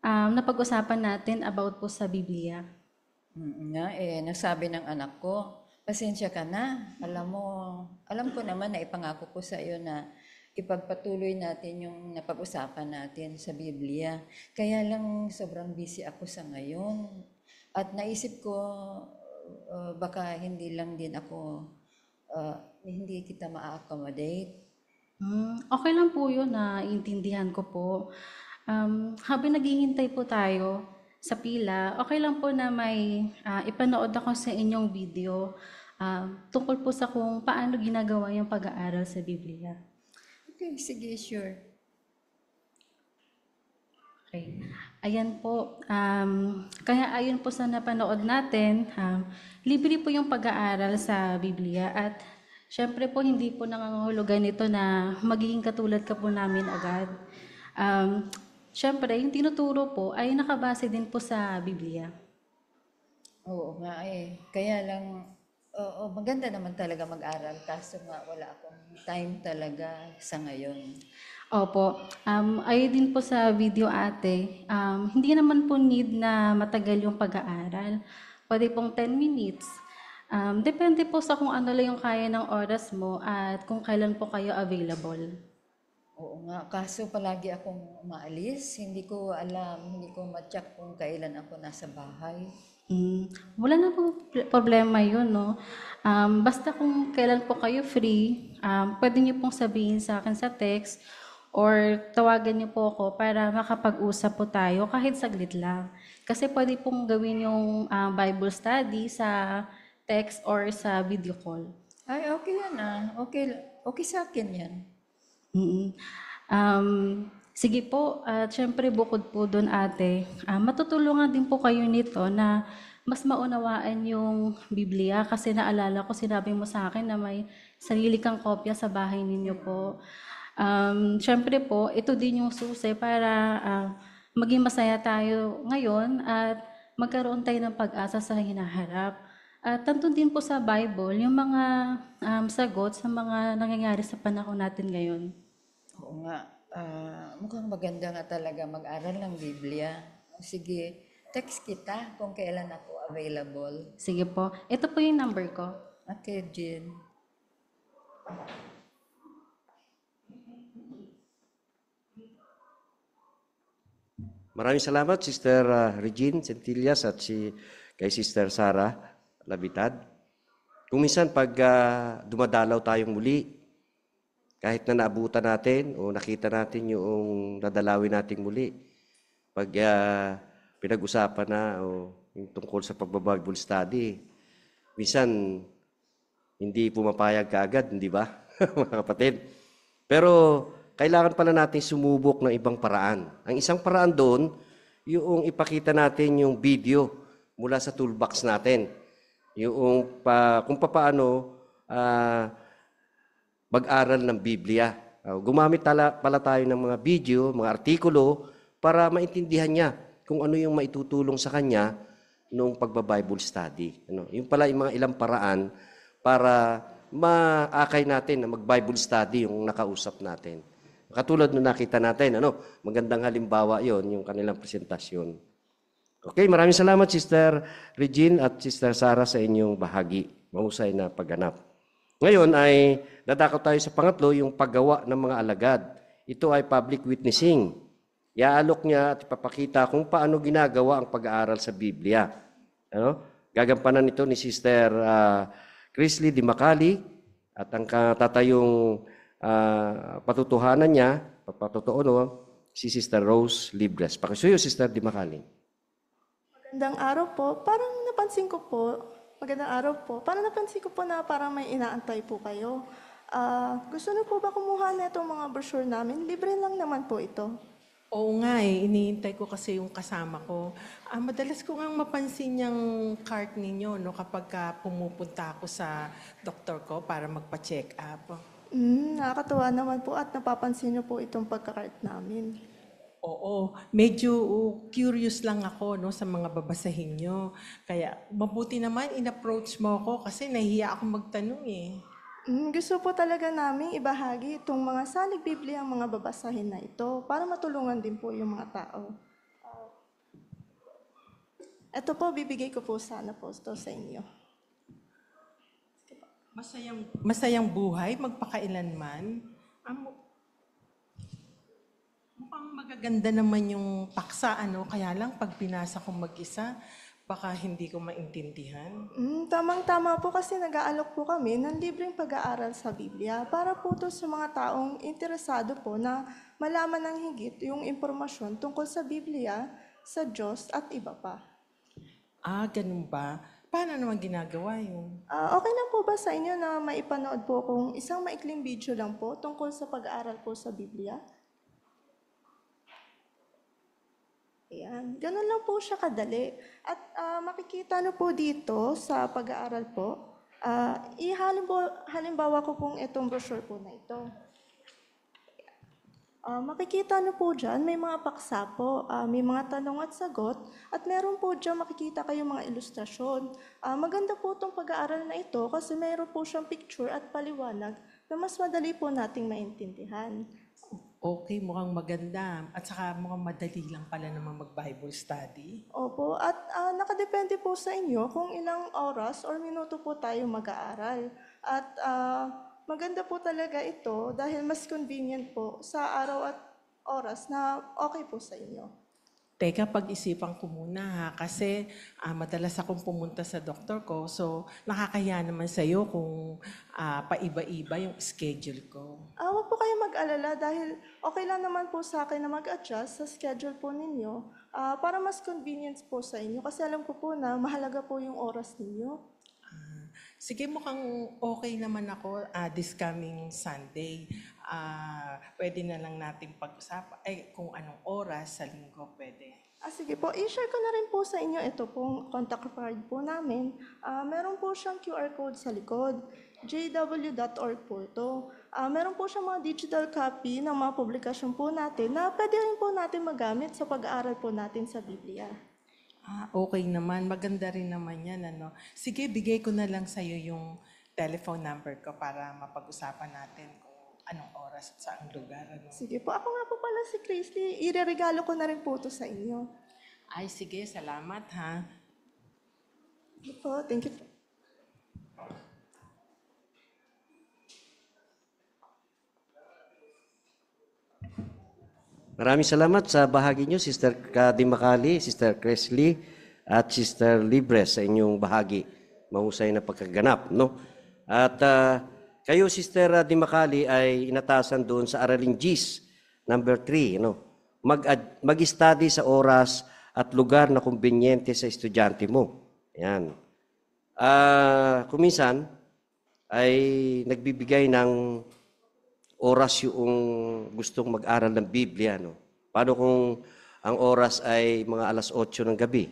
napag-usapan natin about po sa Biblia. Nasabi ng anak ko, pasensya ka na. Alam ko naman na ipangako ko sa iyo na ipagpatuloy natin yung napag-usapan natin sa Biblia. Kaya lang sobrang busy ako sa ngayon. At naisip ko, baka hindi lang din ako, hindi kita ma-accommodate. Okay lang po yun, naiintindihan ko po. Habang naghihintay po tayo sa pila, okay lang po na may ipanood ako sa inyong video tungkol po sa kung paano ginagawa yung pag-aaral sa Biblia. Okay, sige, sure. Okay. Ayan po. Kaya ayon po sa napanood natin, libre po yung pag-aaral sa Biblia at syempre po hindi po nangangahulugan ito na magiging katulad ka po namin agad. Syempre, yung tinuturo po ay nakabase din po sa Biblia. Oo nga Kaya lang, maganda naman talaga mag-aral. Kaso nga, wala akong time talaga sa ngayon. Opo. Ayon din po sa video, ate, hindi naman po need na matagal yung pag-aaral. Pwede pong 10 minutes. Depende po sa kung ano lang yung kaya ng oras mo at kung kailan po kayo available. Oo nga, kaso palagi akong umaalis. Hindi ko alam, hindi ko ma-check kung kailan ako nasa bahay. Wala na po problema yun, no? Basta kung kailan po kayo free, pwede niyo pong sabihin sa akin sa text or tawagan niyo po ako para makapag-usap po tayo kahit saglit lang. Kasi pwede pong gawin yung Bible study sa text or sa video call. Ay, okay yan Okay sa akin yan. Sige po, at syempre bukod po doon, ate, matutulungan din po kayo nito na mas maunawaan yung Biblia kasi naalala ko, sinabi mo sa akin na may sarili kang kopya sa bahay ninyo po. Syempre po, ito din yung susi para maging masaya tayo ngayon at magkaroon tayo ng pag-asa sa hinaharap. At tantun din po sa Bible, yung mga sagot sa mga nangyayari sa panahon natin ngayon. Oo nga. Mukhang maganda nga talaga mag-aral ng Biblia. Sige, text kita kung kailan ako available. Sige po. Ito po yung number ko. Okay, Jean. Maraming salamat, Sister Regine Centillas at kay Sister Sara Labitad. Kung minsan pag dumadalaw tayong muli, kahit na naabutan natin o nakita natin yung dadalawin nating muli, pag pinag-usapan na o yung tungkol sa pagbabible study, minsan hindi pumapayag kaagad, hindi ba, mga kapatid? Pero kailangan pala natin sumubok ng ibang paraan. Ang isang paraan doon, yung ipakita natin yung video mula sa toolbox natin. Yung kung paano mag-aral ng Biblia. Gumamit pala tayo ng mga video, mga artikulo para maintindihan niya kung ano yung maitutulong sa kanya nung pagba-Bible study. Yung pala yung mga ilang paraan para maakay natin na mag-Bible study yung nakausap natin. Katulad nung nakita natin, magandang halimbawa yon yung kanilang presentasyon. Okay, maraming salamat Sister Regine at Sister Sarah sa inyong bahagi. Mahusay na pagganap. Ngayon ay dadako tayo sa pangatlo, yung paggawa ng mga alagad. Ito ay public witnessing. Iaalok niya at ipapakita kung paano ginagawa ang pag-aaral sa Biblia. Gagampanan ito ni Sister Chrisley Di Macali at ang tatayong patutuhanan niya, si Sister Rose Libres. Pakisuyo, Sister Di Macali. Magandang araw po. Magandang araw po. Parang napansin ko po na parang may inaantay po kayo. Gusto niyo po ba kumuha na itong mga brochure namin? Libre lang naman po ito. Oo nga iniintay ko kasi yung kasama ko. Madalas ko ngang mapansin yung cart ninyo kapag pumupunta ako sa doktor ko para magpa-check up. Nakakatuwa naman po at napapansin niyo po itong pagkakart namin. Oo, medyo curious lang ako sa mga babasahin nyo. Kaya mabuti naman in-approach mo ako kasi nahihiya ako magtanong eh. Gusto po talaga namin ibahagi itong mga salig Biblia ang mga babasahin na ito para matulungan din po yung mga tao. Ito po, bibigay ko po sana po ito sa inyo. Masayang buhay, magpakailanman. Mukhang magaganda naman yung paksa, kaya lang pag binasa ko mag-isa, baka hindi ko maintindihan. Tamang-tama po kasi nag-aalok po kami ng libreng pag-aaral sa Biblia para po to sa mga taong interesado po na malaman ng higit yung impormasyon tungkol sa Biblia, sa Diyos at iba pa. Ganun ba? Paano naman ginagawa yun? Okay lang po ba sa inyo na maipanood po kung isang maikling video lang po tungkol sa pag-aaral po sa Biblia? Ayan. Ganun lang po siya kadali. At makikita na po dito sa pag-aaral po, halimbawa ko pong itong brochure po na ito. Makikita na po dyan, may mga paksa po, may mga tanong at sagot, at meron po dyan makikita kayong mga ilustrasyon. Maganda po itong pag-aaral na ito kasi meron po siyang picture at paliwanag na mas madali po nating maintindihan. Okay, mukhang maganda. At saka mukhang madali lang pala naman mag-Bible study. Opo, at nakadepende po sa inyo kung ilang oras or minuto po tayo mag-aaral. At maganda po talaga ito dahil mas convenient po sa araw at oras na okay po sa inyo. Teka, pag-isipan ko muna ha, kasi madalas akong pumunta sa doktor ko, so nakakaya naman sa'yo kung paiba-iba yung schedule ko. Huwag po kayo mag-alala dahil okay lang naman po sa akin na mag-adjust sa schedule po ninyo para mas convenience po sa inyo kasi alam ko po na mahalaga po yung oras ninyo. Sige, mukhang okay naman ako this coming Sunday. Pwede na lang natin pag-usapan kung anong oras sa linggo pwede. Sige po, i-share ko na rin po sa inyo ito pong contact card po namin. Meron po siyang QR code sa likod, jw.org po ito. Meron po siyang mga digital copy ng mga publikasyon po natin na pwede rin po natin magamit sa pag-aaral po natin sa Biblia. Okay naman. Maganda rin naman yan. Sige, bigay ko na lang sa'yo yung telephone number ko para mapag-usapan natin kung anong oras at saang lugar. Sige po. Ako nga po pala si Christy. Ireregalo ko na rin po ito sa inyo. Sige. Salamat ha. Sige po. Thank you po. Maraming salamat sa bahagi niyo, Sister Di Macali, Sister Chrisley, at Sister Libres sa inyong bahagi. mahusay na pagkaganap, no? At kayo, Sister Di Macali, ay inatasan doon sa Araling GIS, number 3, no? Mag-study sa oras at lugar na kumbinyente sa estudyante mo. Yan. Kung minsan, ay nagbibigay ng oras yung gustong mag-aral ng Biblia, no? Paano kung ang oras ay mga alas 8 ng gabi?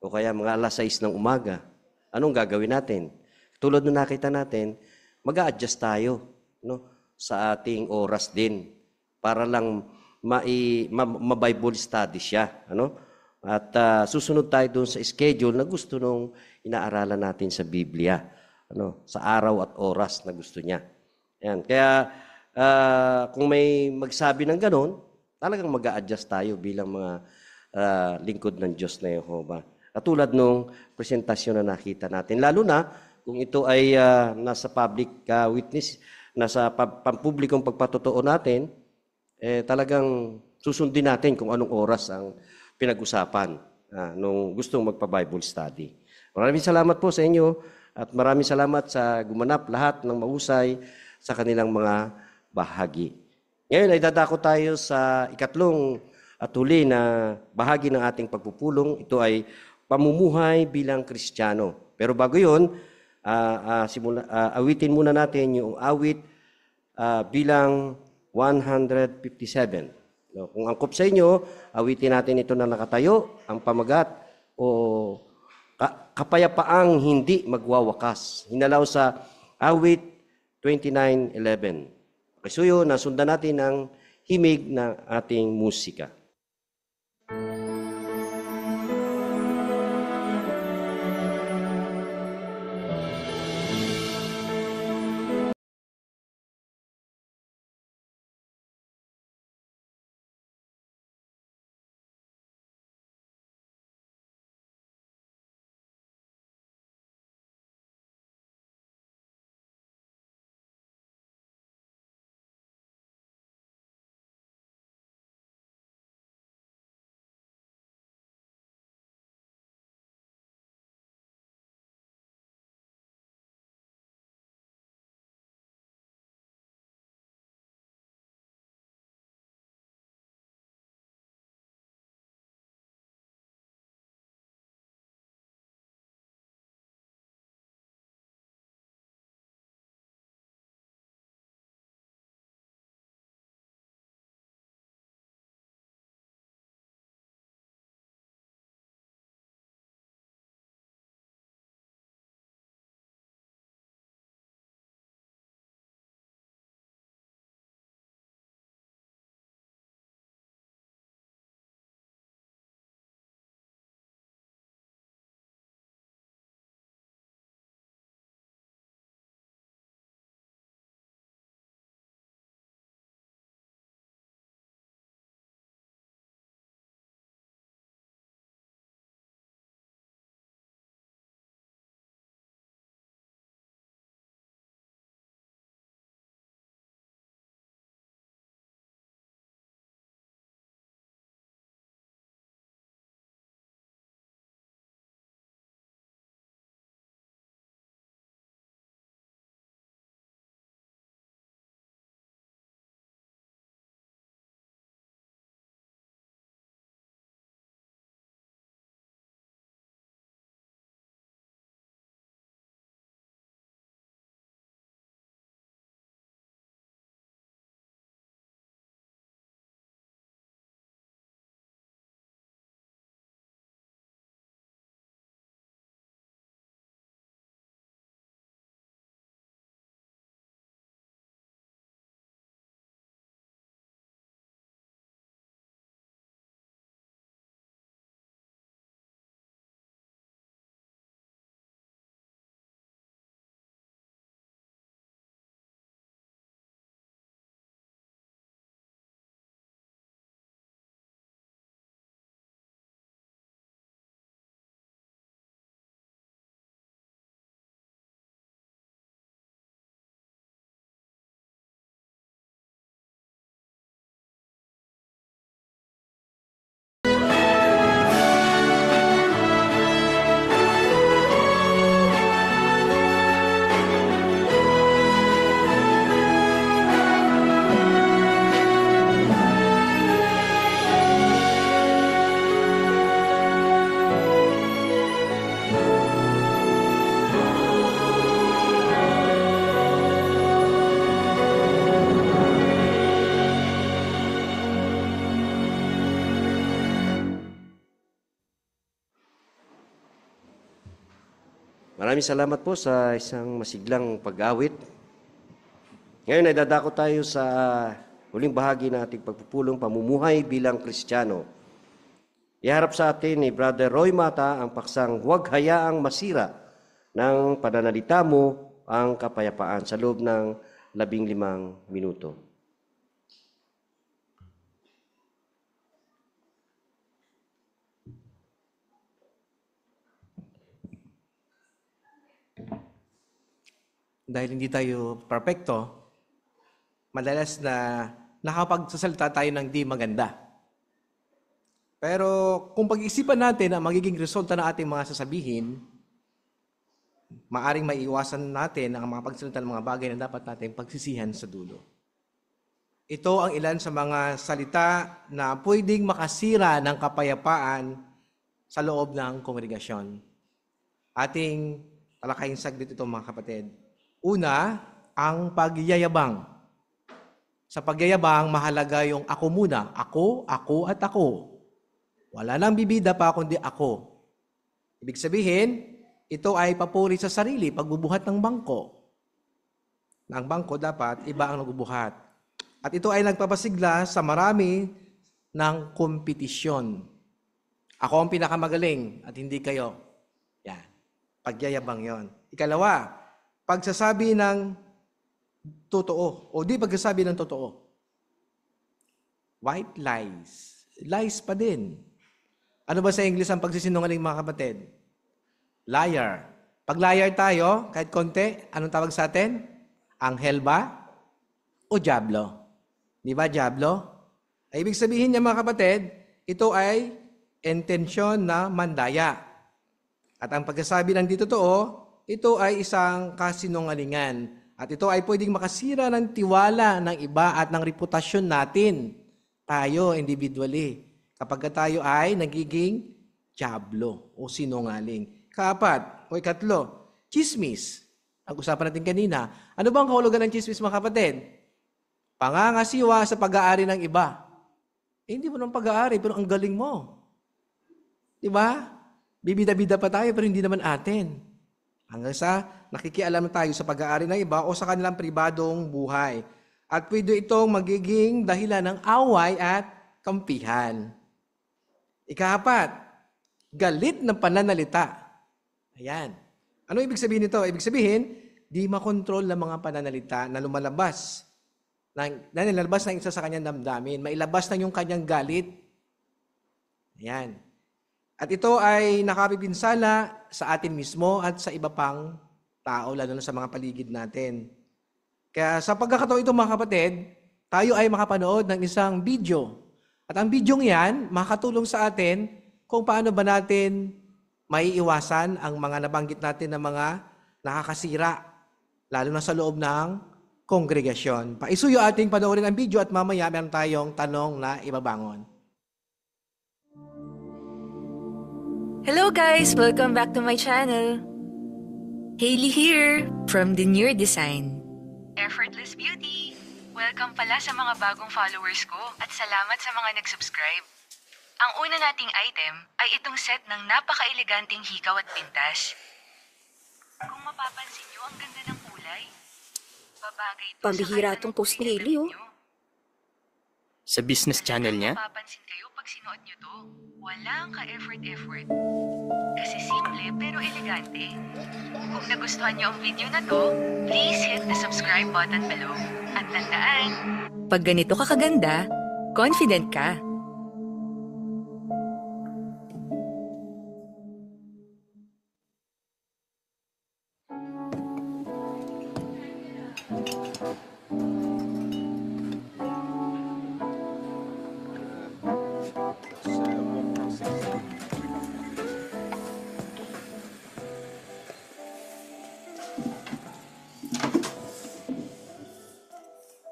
O kaya mga alas 6 ng umaga? Anong gagawin natin? Tulad nung nakita natin, mag-a-adjust tayo, no? Sa ating oras din para lang ma-Bible study siya, ano? At susunod tayo doon sa schedule na gusto nung inaaralan natin sa Biblia, ano? Sa araw at oras na gusto niya. Yan. Kaya kung may magsabi ng ganon, talagang mag-a-adjust tayo bilang mga lingkod ng Diyos na Yehova. Katulad nung presentasyon na nakita natin. Lalo na kung ito ay nasa public witness, nasa pampublikong pagpatotoo natin, talagang susundin natin kung anong oras ang pinag-usapan nung gustong magpa-Bible study. Maraming salamat po sa inyo at maraming salamat sa gumanap lahat ng mahusay sa kanilang mga bahagi. Ngayon ay dadako tayo sa ikatlong at huli na bahagi ng ating pagpupulong. Ito ay pamumuhay bilang Kristiyano. Pero bago yun, awitin muna natin yung awit bilang 157. No, kung angkop sa inyo, awitin natin ito na nakatayo, ang pamagat o kapayapaang hindi magwawakas. Hinalaw sa awit 29:11. Kasuyo, nasundan natin ang himig ng ating musika. Maraming salamat po sa isang masiglang pag-awit. Ngayon ay dadako tayo sa huling bahagi ng ating pagpupulong pamumuhay bilang Kristiyano. Iharap sa atin ni Brother Roy Mata ang paksang huwag hayaang masira ng pananalita mo ang kapayapaan sa loob ng 15 minuto. Dahil hindi tayo perfecto, madalas na nakapagsasalita tayo ng di maganda. Pero kung pag-isipan natin ang magiging resulta ng ating mga sasabihin, maaring maiiwasan natin ang mga pagsalita ng mga bagay na dapat natin pagsisihan sa dulo. Ito ang ilan sa mga salita na pwedeng makasira ng kapayapaan sa loob ng kongregasyon. Ating talakayin saglit ito mga kapatid. Una, ang pagyayabang. Sa pagyayabang, mahalaga yung ako muna. Ako, at ako. Wala nang bibida pa kundi ako. Ibig sabihin, ito ay papuri sa sarili, pagbubuhat ng bangko. Ang bangko dapat iba ang nagbubuhat. At ito ay nagpapasigla sa marami ng kompetisyon. Ako ang pinakamagaling at hindi kayo. Yan. Pagyayabang yon. Ikalawa, pagsasabi ng totoo o di pagsasabi ng totoo. White lies. Lies pa din. Ano ba sa English ang pagsisinungaling mga kapatid? Liar. Pag liar tayo, kahit konti, anong tawag sa atin? Anghel ba? O diablo? Di ba diablo? Ay, ibig sabihin niya mga kapatid, ito ay intensyon na mandaya. At ang pagsasabi ng di totoo, ito ay isang kasinungalingan. At ito ay pwedeng makasira ng tiwala ng iba at ng reputasyon natin. Tayo individually. Kapag tayo ay nagiging diablo o sinungaling. Kaapat o ikatlo, chismis. Ang usapan natin kanina. Ano bang kahulugan ng chismis mga kapatid? Pangangasiwa sa pag-aari ng iba. Hindi mo naman pag-aari pero ang galing mo. Diba? Bibida-bida pa tayo pero hindi naman atin. Hanggang sa nakikialam tayo sa pag-aari ng iba o sa kanilang pribadong buhay. At pwede itong magiging dahilan ng away at kampihan. Ika-4, galit ng pananalita. Ayan. Ano ibig sabihin nito? Ibig sabihin, di makontrol ng mga pananalita na lumalabas. Na nilalabas ng isa sa kanyang damdamin. Mailabas na yung kanyang galit. Ayan. At ito ay nakapipinsala sa atin mismo at sa iba pang tao, lalo na sa mga paligid natin. Kaya sa pagkakataon ito mga kapatid, tayo ay makapanood ng isang video. At ang video yan, makatulong sa atin kung paano ba natin maiiwasan ang mga nabanggit natin na mga nakakasira, lalo na sa loob ng kongregasyon. Paisuyo ating panoorin ang video at mamaya meron tayong tanong na ibabangon. Hello guys! Welcome back to my channel. Hailey here from The Near Design. Effortless Beauty! Welcome pala sa mga bagong followers ko at salamat sa mga nag-subscribe. Ang una nating item ay itong set ng napaka-eleganteng hikaw at pintas. Kung mapapansin nyo, ang ganda ng kulay. Babagay ito Pambihira itong post ni Hailey, oh. Sa business channel niya? Mapapansin kayo pag sinuot nyo to. Walang ka-effort. Kasi simple pero elegante. Kung nagustuhan nyo ang video na to, please hit the subscribe button below. At tandaan, pag ganito ka kaganda, confident ka.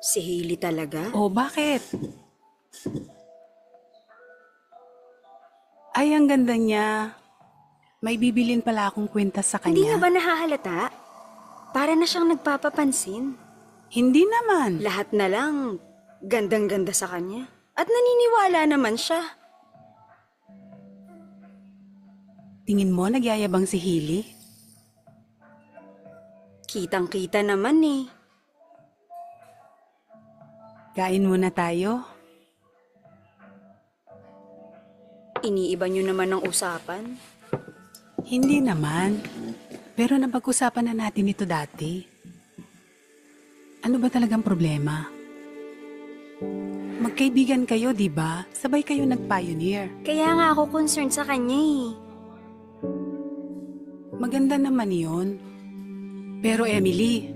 Si Hailey talaga? Oh, bakit? Ay, ang ganda niya. May bibilin pala akong kwintas sa kanya. Hindi nga ba nahahalata? Para na siyang nagpapapansin. Hindi naman. Lahat na lang, gandang-ganda sa kanya. At naniniwala naman siya. Tingin mo, nagyayabang si Hailey? Kitang-kita naman eh. Kain muna tayo. Iniiba niyo naman ang usapan. Hindi naman. Pero napag-usapan na natin ito dati. Ano ba talagang problema? Magkaibigan kayo, di ba? Sabay kayo nag-pioneer. Kaya nga ako concerned sa kanya eh. Maganda naman yon. Pero Emily,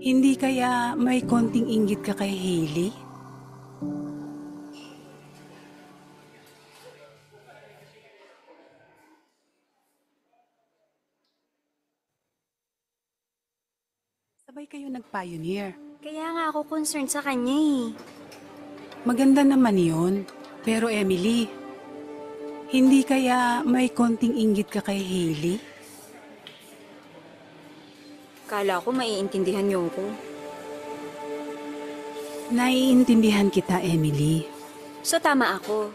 hindi kaya may konting inggit ka kay Hailey? Sabay kayo nag-pioneer. Kaya nga ako concerned sa kanya eh. Maganda naman yon. Pero Emily, hindi kaya may konting inggit ka kay Hailey? Kala ko maiintindihan niyo ako. Naiintindihan kita, Emily. So tama ako.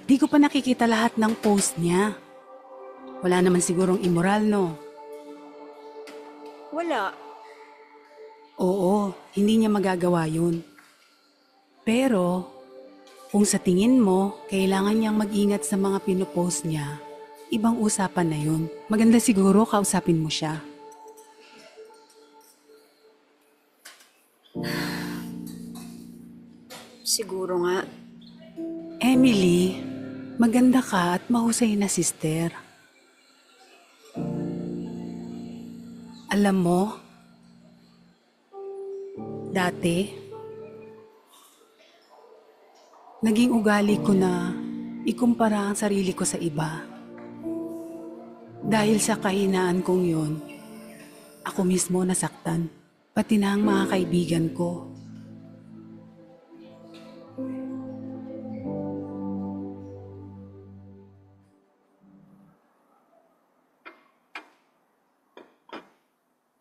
Di ko pa nakikita lahat ng post niya. Wala naman sigurong immoral, no? Wala. Oo, hindi niya magagawa yun. Pero, kung sa tingin mo, kailangan niyang mag-ingat sa mga pinopost niya, ibang usapan na yun. Maganda siguro kausapin mo siya. Siguro nga. Emily, maganda ka at mahusay na sister. Alam mo, dati, naging ugali ko na ikumpara ang sarili ko sa iba. Dahil sa kahinaan kong yun, ako mismo nasaktan, pati na ang mga kaibigan ko.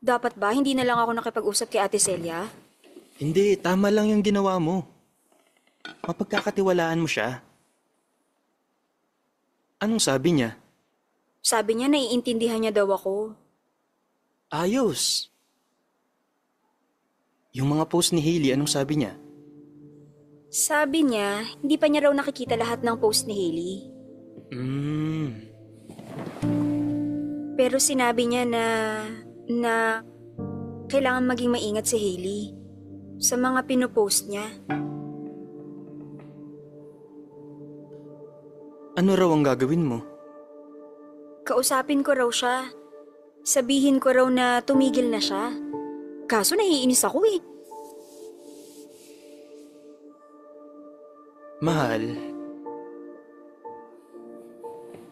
Dapat ba hindi na lang ako nakipag-usap kay Ate Celia? Hindi, tama lang yung ginawa mo. Mapagkakatiwalaan mo siya. Anong sabi niya? Sabi niya naiintindihan niya daw ako. Ayos. Yung mga post ni Hailey, anong sabi niya? Sabi niya, hindi pa niya raw nakikita lahat ng post ni Hailey. Pero sinabi niya na kailangan maging maingat si Hailey sa mga pinopost niya. Ano raw ang gagawin mo? Kausapin ko raw siya. Sabihin ko raw na tumigil na siya. Kaso naiinis ako eh. Mahal,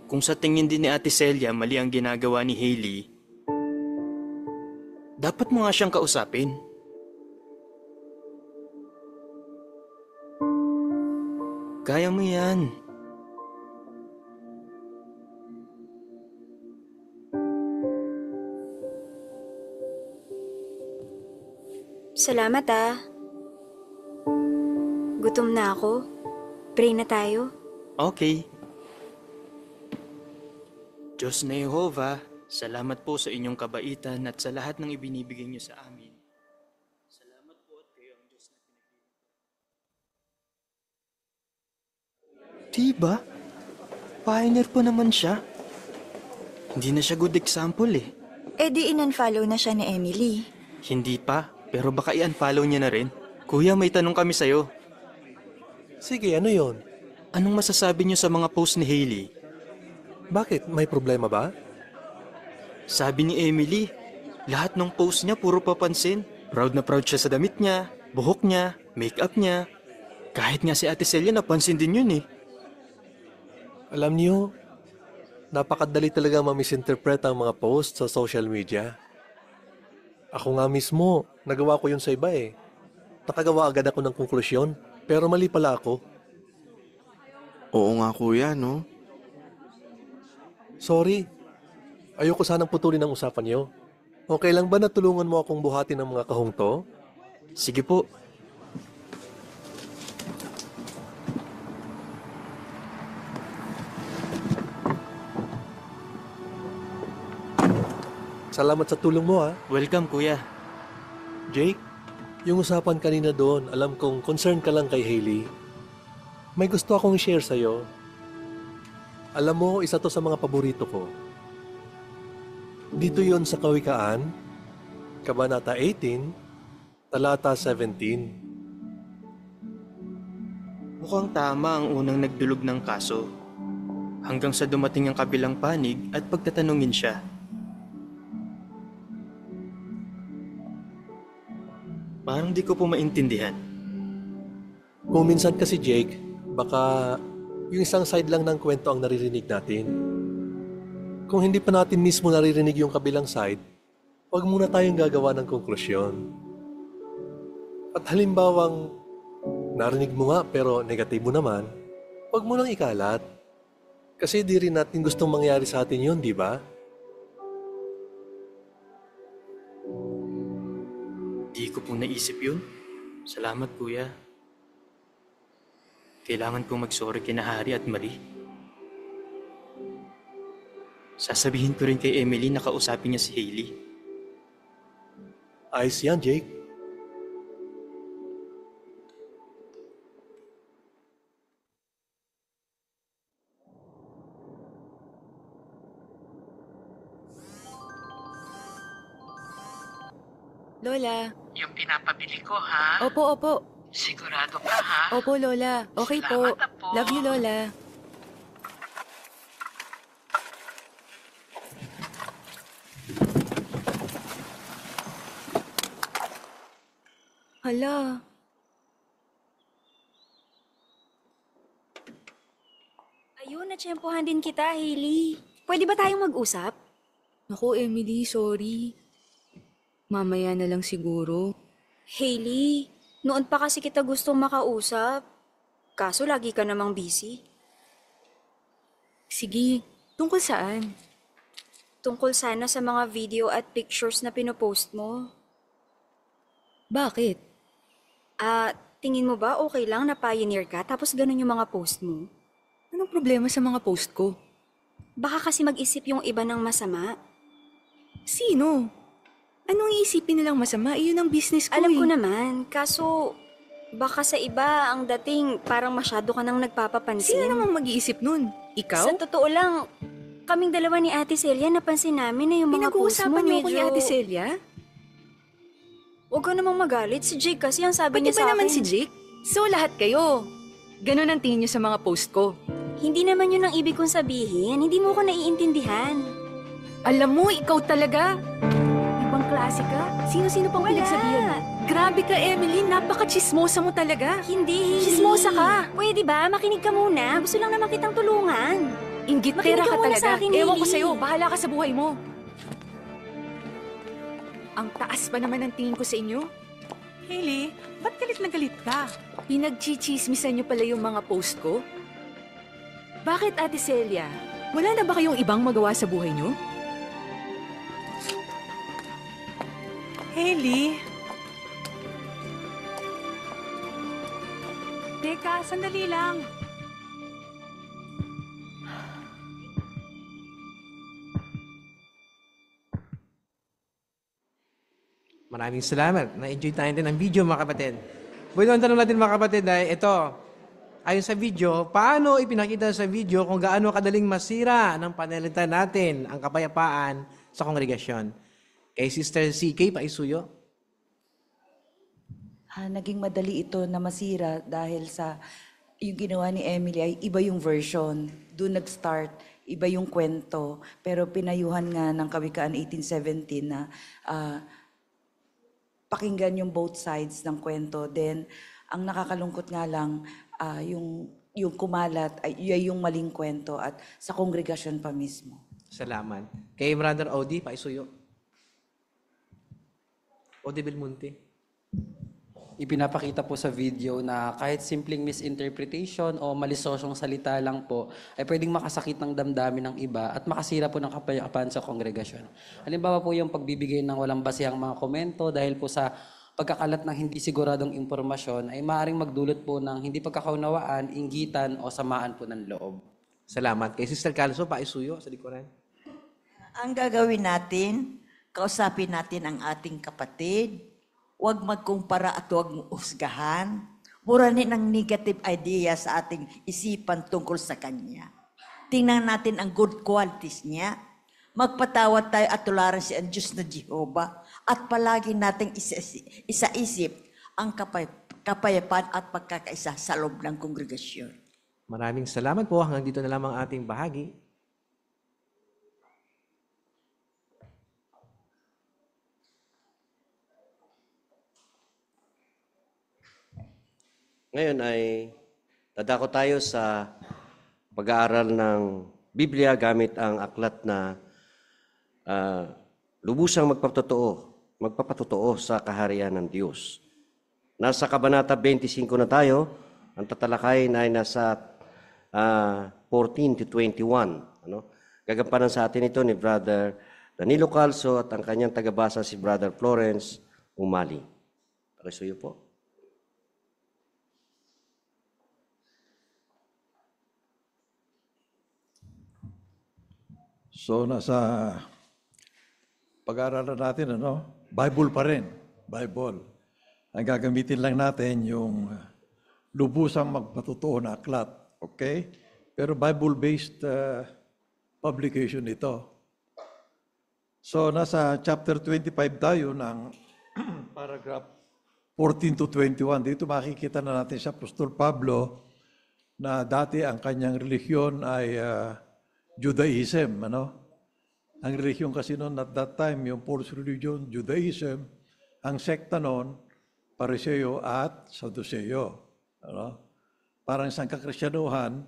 kung sa tingin din ni Ate Celia mali ang ginagawa ni Hailey, dapat mo nga siyang kausapin. Kaya mo yan. Salamat ah. Gutom na ako. Pray na tayo. Okay. Diyos na Yehova, salamat po sa inyong kabaitan at sa lahat ng ibinibigay niyo sa amin. Salamat po at kayo ang Diyos na pinag-ibig. Diba? Pioneer po naman siya. Hindi na siya good example eh. Eh di in-unfollow na siya ni Emily. Hindi pa, pero baka i-unfollow niya na rin. Kuya, may tanong kami sa'yo. Sige, ano yon? Anong masasabi niyo sa mga post ni Hailey? Bakit? May problema ba? Sabi ni Emily, lahat ng post niya puro papansin. Proud na proud siya sa damit niya, buhok niya, makeup niya. Kahit nga si Ate Celia napansin din yun eh. Alam niyo, napakadali talaga ma-misinterpret ang mga post sa social media. Ako nga mismo, nagawa ko yun sa iba eh. Nakagawa agad ako ng konklusyon, pero mali pala ako. Oo nga kuya, no? Sorry. Ayoko sanang putulin ang usapan niyo. Okay lang ba na tulungan mo akong buhatin ng mga kahong to? Sige po. Salamat sa tulong mo, ha? Welcome, kuya. Jake, yung usapan kanina doon, alam kong concern ka lang kay Hailey. May gusto akong i-share sa'yo. Alam mo, isa to sa mga paborito ko. Dito yon sa Kawikaan, Kabanata 18, Talata 17. Mukhang tama ang unang nagdulog ng kaso. Hanggang sa dumating ang kabilang panig at pagtatanungin siya. Parang di ko po maintindihan. Kung minsan kasi Jake, baka yung isang side lang ng kwento ang naririnig natin. Kung hindi pa natin mismo naririnig yung kabilang side, huwag muna tayong gagawa ng konklusyon. At halimbawang narinig mo nga pero negatibo naman, huwag mo nang ikalat. Kasi di rin natin gustong mangyari sa atin yun, di ba? Di ko po naisip yun. Salamat, kuya. Kailangan kong mag-sorry kina Hari at Marie. Sasabihin ko rin kay Emily na kausapin niya si Hailey. Ayos yan, Jake. Lola. Yung pinapabili ko, ha? Opo, opo. Sigurado ka, ha? Opo, Lola. Okay po. Salamat po. Love you, Lola. Hala. Ayun, natsyempohan din kita, Hailey. Pwede ba tayong mag-usap? Naku, Emily, sorry. Mamaya na lang siguro. Hailey, noon pa kasi kita gustong makausap. Kaso lagi ka namang busy. Sige, tungkol saan? Tungkol sana sa mga video at pictures na pinopost mo. Bakit? Tingin mo ba okay lang na pioneer ka tapos ganun yung mga post mo? Anong problema sa mga post ko? Baka kasi mag-isip yung iba ng masama. Sino? Anong iisipin nilang masama? Iyon ang business ko. Alam ko naman, kaso baka sa iba ang dating parang masyado ka nang nagpapapansin. Sino namang mag-iisip nun? Ikaw? Sa totoo lang, kaming dalawa ni Ate Celia napansin namin na yung mga post mo Pinag-uusapan niyo medyo... ako ni Ate Celia? Huwag ka namang magalit. Si Jake kasi ang sabi Pati niya sa ba akin. naman si Jake? So lahat kayo. Ganon ang tingin niyo sa mga post ko. Hindi naman yun ang ibig kong sabihin. Hindi mo ko naiintindihan. Alam mo, ikaw talaga. Ibang klase ka? Sino-sino pang pinagsabihan mo? Grabe ka, Emily. Napaka-chismosa mo talaga. Hindi. Chismosa ka. Pwede ba? Makinig ka muna. Gusto lang naman kitang tulungan. Inggit-pera ka muna talaga. sa akin, Ewan ko Hailey. sa'yo. Bahala ka sa buhay mo. Ang taas pa naman ang tingin ko sa inyo. Hailey, ba't galit na galit ka? Pinagchichismisan niyo pala yung mga post ko? Bakit, Ate Celia? Wala na ba kayong ibang magawa sa buhay niyo? Hailey? Teka, sandali lang. Maraming salamat. Na-enjoy tayo din ang video, mga kapatid. Bueno, ang tanong natin, mga kapatid, ay ito. Ayon sa video, paano ipinakita sa video kung gaano kadaling masira ng panalitan natin ang kapayapaan sa kongregasyon? Kay Sister CK, paisuyo. Naging madali ito na masira dahil sa yung ginawa ni Emily ay iba yung version. Doon nag-start, iba yung kwento. Pero pinayuhan nga ng Kawikaan 1817 na pakinggan yung both sides ng kwento. Then, ang nakakalungkot nga lang, yung kumalat ay yung maling kwento at sa kongregasyon pa mismo. Salamat. Kay Brother Odi, paisuyo. Odi Belmonte. Ipinapakita po sa video na kahit simpleng misinterpretation o malisosyong salita lang po ay pwedeng makasakit ng damdamin ng iba at makasira po ng kapayapaan sa kongregasyon. Halimbawa po yung pagbibigay ng walang basehang mga komento dahil po sa pagkakalat ng hindi siguradong impormasyon ay maaaring magdulot po ng hindi pagkakaunawaan, inggitan o samaan po ng loob. Salamat. Kay Sister Calso, paisuyo sa likuran. Ang gagawin natin, kausapin natin ang ating kapatid. Huwag magkumpara at huwag usgahan. Buranin ang negative idea sa ating isipan tungkol sa Kanya. Tingnan natin ang good qualities niya. Magpatawad tayo at tularan siya ang Diyos na Jehovah. At palagi nating isa-isip ang kapayapaan at pagkakaisa sa loob ng kongregasyon. Maraming salamat po. Hanggang dito na lamang ating bahagi. Ngayon ay dadako tayo sa pag-aaral ng Biblia gamit ang aklat na lubusang magpapatotoo sa kaharian ng Diyos. Nasa Kabanata 25 na tayo, ang tatalakay na ay nasa 14 to 21. Gagampanan sa atin ito ni Brother Danilo Calso at ang kanyang tagabasa si Brother Florence Umali. Pakisuyo po. So nasa pag-aaralan natin, Bible pa rin. Bible. Ang gagamitin lang natin yung lubusang magpatotoo na aklat. Okay? Pero Bible-based publication ito. So nasa chapter 25 tayo ng paragraph 14 to 21. Dito makikita na natin si Apostol Pablo na dati ang kanyang relihiyon ay Judaism, Ang relihiyon kasi noon at that time, yung false religion, Judaism, ang sekta noon, Pariseo at Sadduceo. Parang isang kakristyanuhan,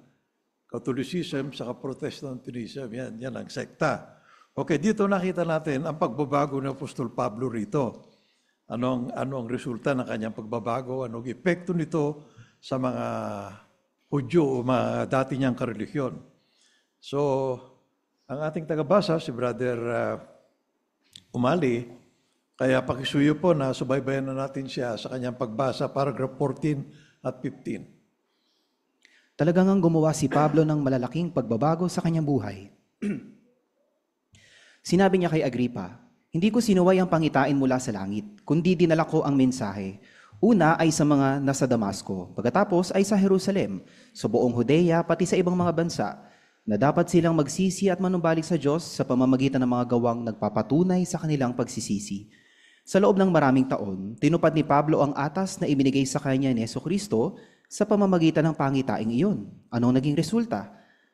Catholicism, saka Protestantism, yan ang sekta. Okay, dito nakita natin ang pagbabago ni Apostol Pablo rito. Ano ang resulta ng kanyang pagbabago, anong epekto nito sa mga Hudyo o mga dati niyang karelihiyon. So, ang ating tagabasa, si Brother Umali, kaya pakisuyo po na subaybayan na natin siya sa kanyang pagbasa, paragraph 14 at 15. Talagang ang gumawa si Pablo ng malalaking pagbabago sa kanyang buhay. Sinabi niya kay Agripa, "Hindi ko sinuway ang pangitain mula sa langit, kundi dinala ko ang mensahe. Una ay sa mga nasa Damasco, pagkatapos ay sa Jerusalem, sa buong Judea, pati sa ibang mga bansa, na dapat silang magsisi at manumbalik sa Diyos sa pamamagitan ng mga gawang nagpapatunay sa kanilang pagsisisi." Sa loob ng maraming taon, tinupad ni Pablo ang atas na ibinigay sa kanya ni Jesucristo sa pamamagitan ng pangitaing iyon. Anong naging resulta?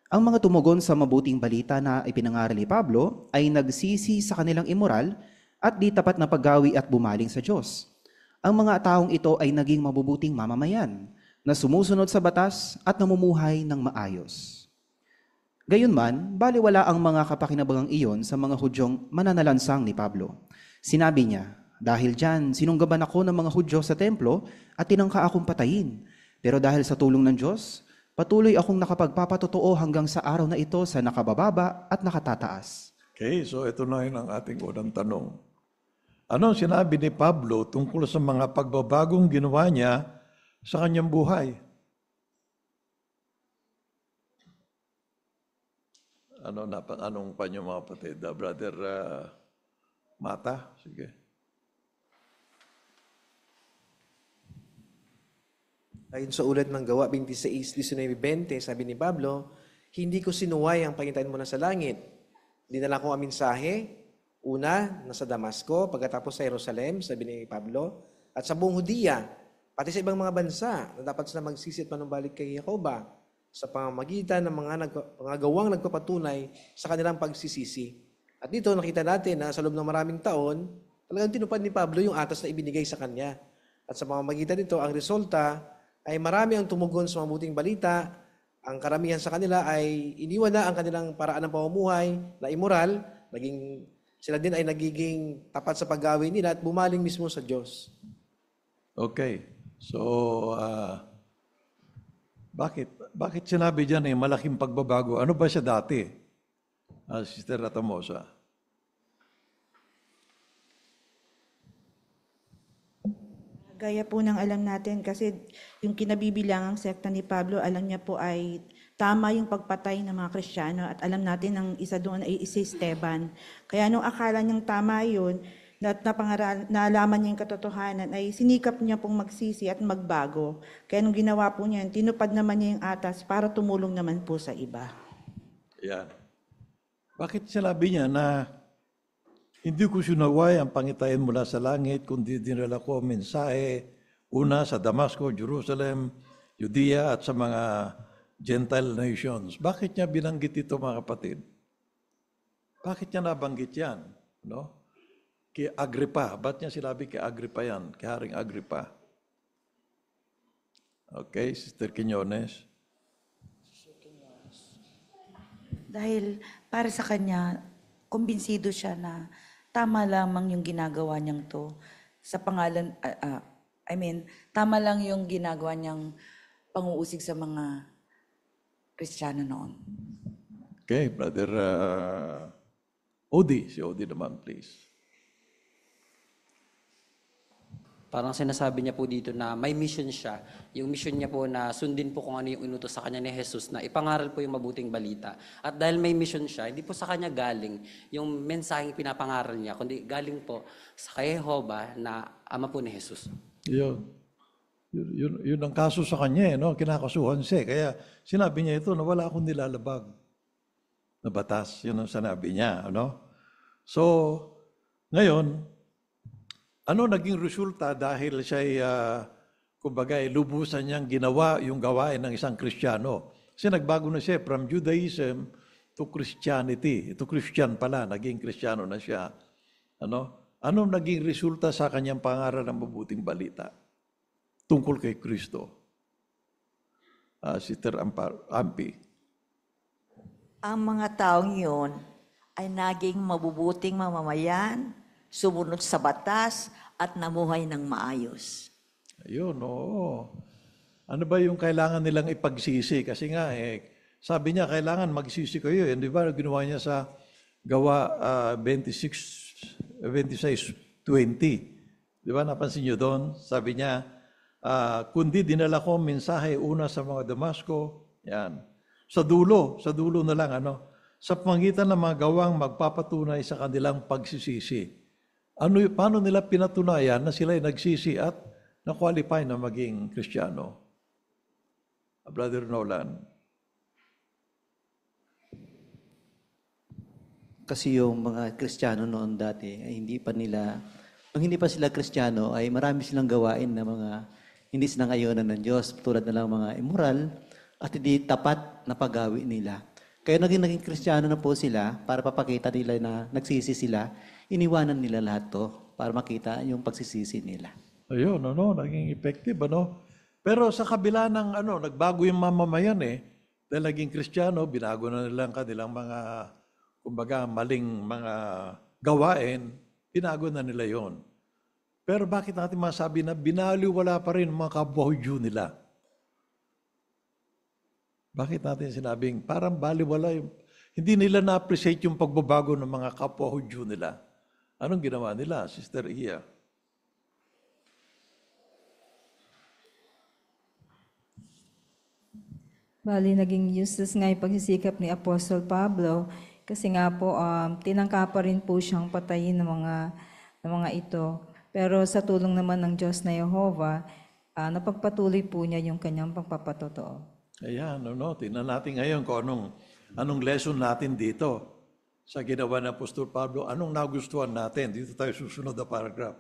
Ang mga tumugon sa mabuting balita na ipinangaral ni Pablo ay nagsisi sa kanilang immoral at di tapat na paggawi at bumaling sa Diyos. Ang mga taong ito ay naging mabubuting mamamayan na sumusunod sa batas at namumuhay ng maayos. Gayunman, baliwala ang mga kapakinabangang iyon sa mga Hudyong mananalansang ni Pablo. Sinabi niya, "Dahil dyan, sinunggaban ako ng mga Hudyo sa templo at tinangka akong patayin. Pero dahil sa tulong ng Diyos, patuloy akong nakapagpapatotoo hanggang sa araw na ito sa nakabababa at nakatataas." Okay, so ito na yun ang ating unang tanong. Ano ang sinabi ni Pablo tungkol sa mga pagbabagong ginawa niya sa kanyang buhay? Anong pa niyo mga kapatid? Brother Mata? Sige. Ayon sa ulat ng Gawa 26, 19, 20, sabi ni Pablo, "Hindi ko sinuway ang pangitain mo na sa langit. Dinala ko ang mensahe, una, nasa Damasco, pagkatapos sa Jerusalem," sabi ni Pablo, "at sa buong Judea, pati sa ibang mga bansa, na dapat sila magsisi at manumbalik kay Jehovah sa pamamagitan ng mga gawang nagpapatunay sa kanilang pagsisisi." At dito nakita natin na sa loob ng maraming taon, talagang tinupad ni Pablo yung atas na ibinigay sa kanya. At sa pamamagitan nito, ang resulta ay marami ang tumugon sa mabuting balita. Ang karamihan sa kanila ay iniwan na ang kanilang paraan ng pamumuhay na immoral. Sila din ay nagiging tapat sa paggawi nila at bumaling mismo sa Diyos. Okay. So, bakit sinabi dyan malaking pagbabago? Ano ba siya dati? Sister Atamosa. Gaya po ng alam natin kasi yung kinabibilangang sekta ni Pablo, alam niya po ay tama yung pagpatay ng mga Kristiyano at alam natin ang isa doon ay si Esteban. Kaya nung akala niyang tama yun, naalaman niya yung katotohanan, ay sinikap niya pong magsisi at magbago. Kaya nung ginawa po niya, tinupad naman niya yung atas para tumulong naman po sa iba. Yan. Bakit sinabi niya na hindi ko sinaway ang pangitayan mula sa langit, kundi dinala ko ang mensahe, una sa Damasco, Jerusalem, Judea at sa mga Gentile nations. Bakit niya binanggit ito, mga kapatid? Bakit niya nabanggit yan? No? Kay Agripa. Ba't niya sinabi kay Agripa yan? Kay Haring Agripa. Okay, Sister Quiñones. Dahil para sa kanya, kumbinsido siya na tama lamang yung ginagawa niyang to sa pangalan, tama lang yung ginagawa niyang panguusig sa mga Kristiyano noon. Okay, Brother Odi. Si Odi naman, please. Parang sinasabi niya po dito na may mission siya. Yung mission niya po na sundin po kung ano yung inutos sa kanya ni Jesus na ipangaral po yung mabuting balita. At dahil may mission siya, hindi po sa kanya galing yung mensaheng pinapangaral niya, kundi galing po sa kay Jehovah na ama po ni Jesus. Yun ang kaso sa kanya, no? Kinakasuhan siya. Kaya sinabi niya ito na wala akong nilalabag na batas. Yun ang sinabi niya. Ano? So, ngayon, ano naging resulta dahil siya'y, kumbaga, lubusan niyang ginawa yung gawain ng isang Kristiyano? Kasi nagbago na siya from Judaism to Christianity. Ito Christian pala, naging Kristiyano na siya. Anong naging resulta sa kanyang pangaral ng mabuting balita tungkol kay Kristo? Sister Ampi. Ang mga taong yun ay naging mabubuting mamamayan, sumunod sa batas, at namuhay ng maayos. Ayun, oo. Ano ba yung kailangan nilang ipagsisi? Kasi nga, sabi niya, kailangan magsisi kayo. Di ba, ginawa niya sa Gawa 26:20. Di ba, napansin niyo doon? Sabi niya, kundi dinala ko mensahe una sa mga Damasco. Yan. Sa dulo na lang, sa pangitan ng mga gawang magpapatunay sa kanilang pagsisisi. Paano nila pinatunayan na sila ay nagsisi at na-qualify na maging Kristiyano? Brother Nolan. Kasi yung mga Kristiyano noon dati ay hindi pa sila Kristiyano ay marami silang gawain na mga hindi sinangayonan ng Diyos, tulad na lang mga immoral at hindi tapat na paggawi nila. Kaya naging Kristiyano na po sila para papakita nila na nagsisi sila, iniwanan nila lahat to para makita yung pagsisisi nila. Ayun, naging effective, Pero sa kabila ng, nagbago yung mamamayan, dahil naging Kristiyano, binago na nilang kanilang mga, kumbaga, maling mga gawain, binago na nila yon. Pero bakit natin masabi na binaliwala pa rin mga kapwa-Hudyo nila? Bakit natin sinabing parang baliwala yung, hindi nila na-appreciate yung pagbabago ng mga kapwa-Hudyo nila? Anong ginawa nila, Sister Iya? Bali, naging useless nga yung pagsisikap ni Apostle Pablo kasi nga po, tinangka pa rin po siyang patayin ng mga ito. Pero sa tulong naman ng Diyos na Jehovah, napagpatuloy po niya yung kanyang pagpapatotoo. Ayan, tingnan natin ngayon kung anong lesson natin dito sa ginawa ng Apostol Pablo. Anong nagustuhan natin? Dito tayo susunod na paragraph.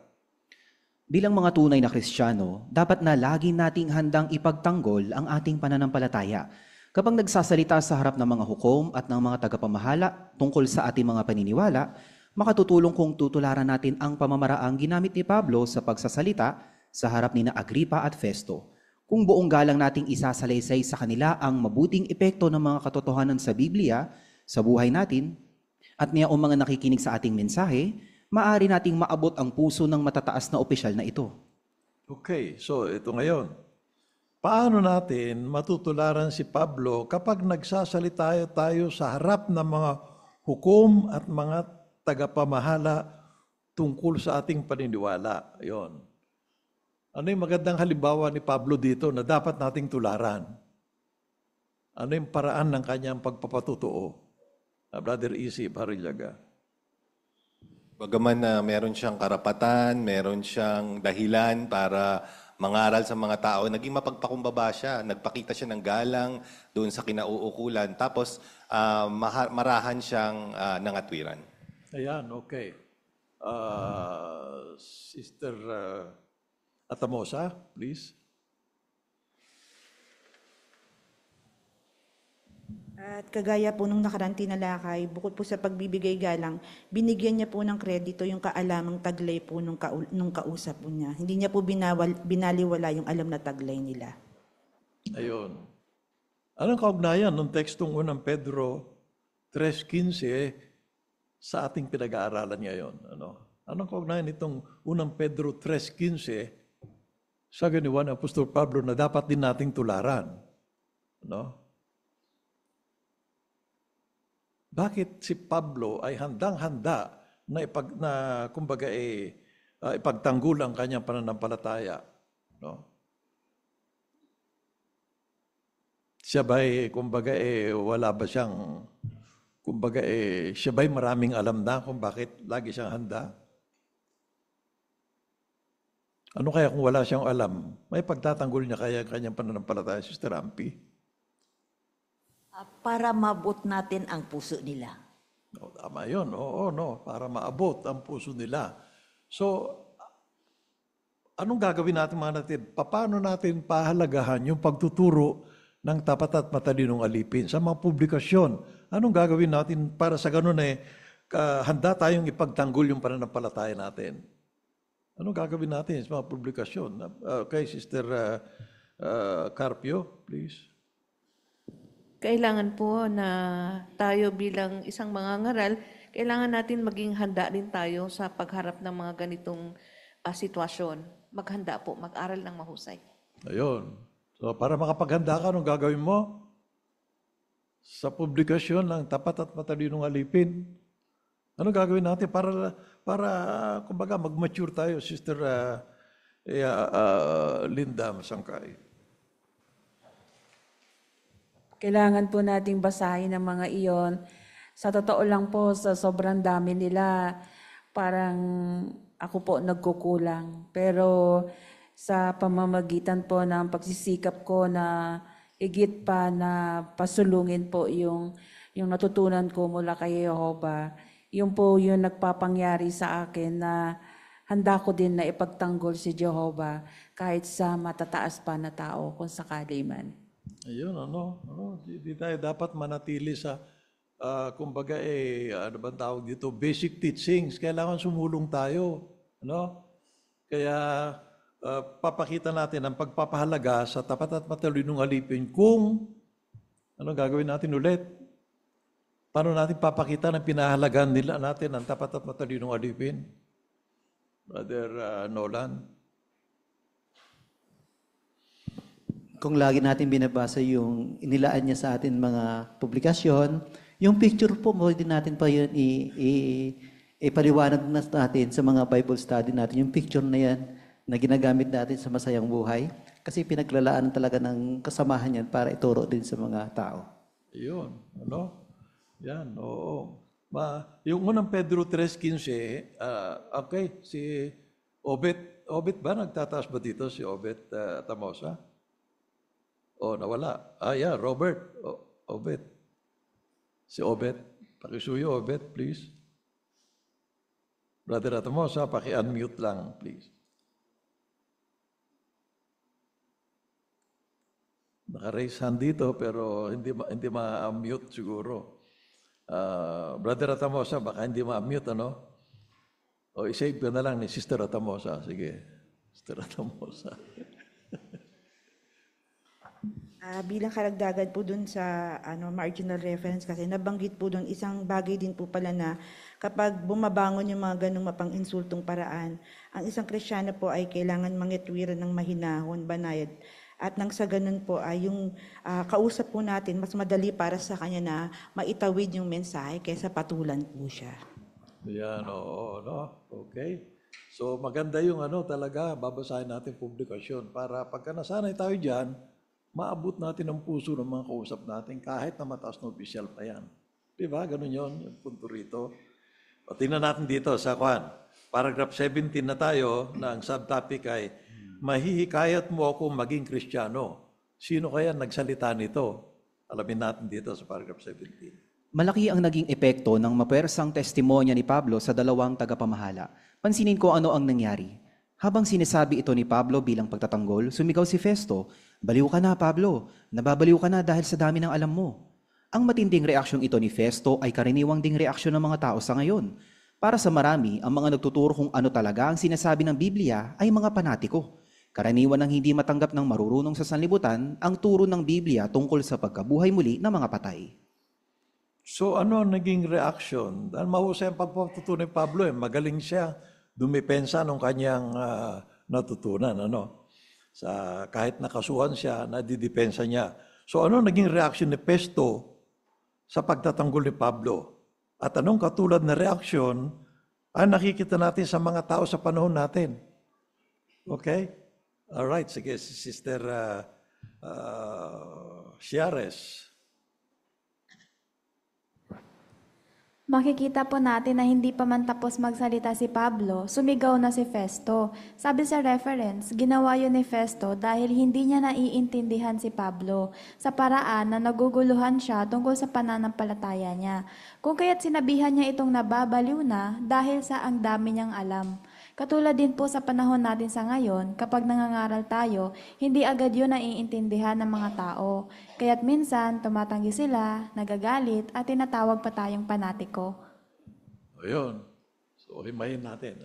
Bilang mga tunay na Kristiyano, dapat na lagi nating handang ipagtanggol ang ating pananampalataya. Kapag nagsasalita sa harap ng mga hukom at ng mga tagapamahala tungkol sa ating mga paniniwala, makatutulong kung tutularan natin ang pamamaraang ginamit ni Pablo sa pagsasalita sa harap ni Agripa at Festo. Kung buong galang nating isasalaysay sa kanila ang mabuting epekto ng mga katotohanan sa Biblia, sa buhay natin, at niya ang mga nakikinig sa ating mensahe, maaari nating maabot ang puso ng matataas na opisyal na ito. Okay, so ito ngayon. Paano natin matutularan si Pablo kapag nagsasalita tayo sa harap ng mga hukom at mga tagapamahala tungkol sa ating paniniwala? Ayun. Ano yung magandang halimbawa ni Pablo dito na dapat nating tularan? Ano yung paraan ng kanyang pagpapatutuo? Brother Isi Parillaga. Bagaman na meron siyang karapatan, meron siyang dahilan para mangaral sa mga tao, naging mapagpakumbaba siya, nagpakita siya ng galang doon sa kinauukulan, tapos marahan siyang nangatwiran. Ayan, okay. Sister Atamosa, please. At kagaya po nung nakarang tinalakay, bukod po sa pagbibigay galang, binigyan niya po ng kredito yung kaalamang taglay po nung kausap po niya. Hindi niya po binaliwala yung alam na taglay nila. Ayun. Anong kaugnayan ng tekstong 1 Pedro 3:15 sa ating pinag-aaralan ngayon? Anong kaugnayan itong 1 Pedro 3:15 sa giniwa ng Apostol Pablo na dapat din nating tularan? Bakit si Pablo ay handang-handa na ipagtanggol ang kanyang pananampalataya? Siya ba'y, wala ba siyang, siya ba'y maraming alam na kung bakit lagi siyang handa? Ano kaya kung wala siyang alam? May pagtatanggol niya kaya kanyang pananampalataya, Sister Ampi? Para mabot natin ang puso nila. Tama yun. Oo, para maabot ang puso nila. So, anong gagawin natin mga natin? Paano natin pahalagahan yung pagtuturo ng tapat at matalinong alipin sa mga publikasyon? Anong gagawin natin para sa ganun handa tayong ipagtanggol yung pananampalataya natin? Anong gagawin natin sa mga publikasyon? Okay, Sister Carpio, please. Kailangan po na tayo bilang isang mangangaral, kailangan natin maging handa din tayo sa pagharap ng mga ganitong sitwasyon. Maghanda po, mag-aral ng mahusay. Ayun. So para makapaghanda ka, anong gagawin mo? Sa publikasyon ng tapat at matalinong alipin. Anong gagawin natin para kumbaga mag-mature tayo, Sister Linda Masangkay? Kailangan po nating basahin ang mga iyon. Sa totoo lang po, sa sobrang dami nila, parang ako po nagkukulang. Pero sa pamamagitan po ng pagsisikap ko na higit pa na pasulungin po yung natutunan ko mula kay Jehovah, yun po yung nagpapangyari sa akin na handa ko din na ipagtanggol si Jehovah kahit sa matataas pa na tao kung sakali man. Ayun, hindi tayo dapat manatili sa, kumbaga, ano ba tawag dito, basic teachings. Kailangan sumulong tayo. Kaya, papakita natin ang pagpapahalaga sa tapat at matalinong alipin kung, gagawin natin ulit? Paano natin papakita ng pinahalagaan nila natin ang tapat at matalinong alipin? Brother Nolan? Kung lagi natin binabasa yung inilaan niya sa atin mga publikasyon, yung picture po, pwede natin pa yun ipaliwanag natin sa mga Bible study natin. Yung picture na yan na ginagamit natin sa masayang buhay. Kasi pinaglalaan talaga ng kasamahan yan para ituro din sa mga tao. Yun, Yan, oo. Yung 1 Pedro 3:15, okay, si Obet ba? Nagtataas ba dito si Obet Tamosa? Nawala. Yeah, Robert. Obet. Si Obet. Pakisuyo, Obet, please. Brother Atamosa, paki-unmute lang, please. Naka-raise hand dito, pero hindi ma-mute siguro. Brother Atamosa, baka hindi ma-mute, i-save ka na lang ni Sister Atamosa. Sige, Sister Atamosa. Bilang karagdagan po dun sa marginal reference kasi nabanggit po dun isang bagay din po pala na kapag bumabangon yung mga ganung mapang-insultong paraan, ang isang Kristiyano po ay kailangan mangitwiran ng mahinahon, banayad. At nang sa ganun po ay yung kausap po natin, mas madali para sa kanya na maitawid yung mensahe kaysa patulan po siya. Yan, okay. So maganda yung talaga, babasahin natin publikasyon para pagka nasanay tayo dyan, maabot natin ang puso ng mga kausap natin kahit na mataas na opisyal pa yan. Diba? Ganun yun, yung punto rito. O, tingnan natin dito sa paragraph 17 na tayo na ang subtopic ay mahihikayat mo ako maging Kristiyano. Sino kaya nagsalita nito? Alamin natin dito sa paragraph 17. Malaki ang naging epekto ng mapersang testimonya ni Pablo sa dalawang tagapamahala. Pansinin ko ano ang nangyari. Habang sinasabi ito ni Pablo bilang pagtatanggol, sumigaw si Festo, "Baliw ka na, Pablo. Nababaliw ka na dahil sa dami ng alam mo." Ang matinding reaksyong ito ni Festo ay karaniwang ding reaksyon ng mga tao sa ngayon. Para sa marami, ang mga nagtuturo kung ano talaga ang sinasabi ng Biblia ay mga panatiko. Karaniwan ang hindi matanggap ng marurunong sa sanlibutan ang turo ng Biblia tungkol sa pagkabuhay muli ng mga patay. So ano ang naging reaction? Dahil mahusay ang pagpapatuto ni Pablo, magaling siya dumipensa ng kanyang natutunan. Kahit nakasuhan siya, nadidepensa niya. So ano naging reaction ni Festo sa pagtatanggol ni Pablo? At anong katulad na reaksyon ang nakikita natin sa mga tao sa panahon natin? Okay? Alright, sige, si Sister Ciares. Makikita po natin na hindi pa man tapos magsalita si Pablo, sumigaw na si Festo. Sabi sa reference, ginawa yun ni Festo dahil hindi niya naiintindihan si Pablo sa paraan na naguguluhan siya tungkol sa pananampalataya niya. Kung kaya't sinabihan niya itong nababaliw na dahil sa ang dami niyang alam. Katulad din po sa panahon natin sa ngayon, kapag nangangaral tayo, hindi agad yun naiintindihan ng mga tao. Kaya't minsan, tumatanggi sila, nagagalit, at tinatawag pa tayong panatiko. Ayun. So, himayin natin.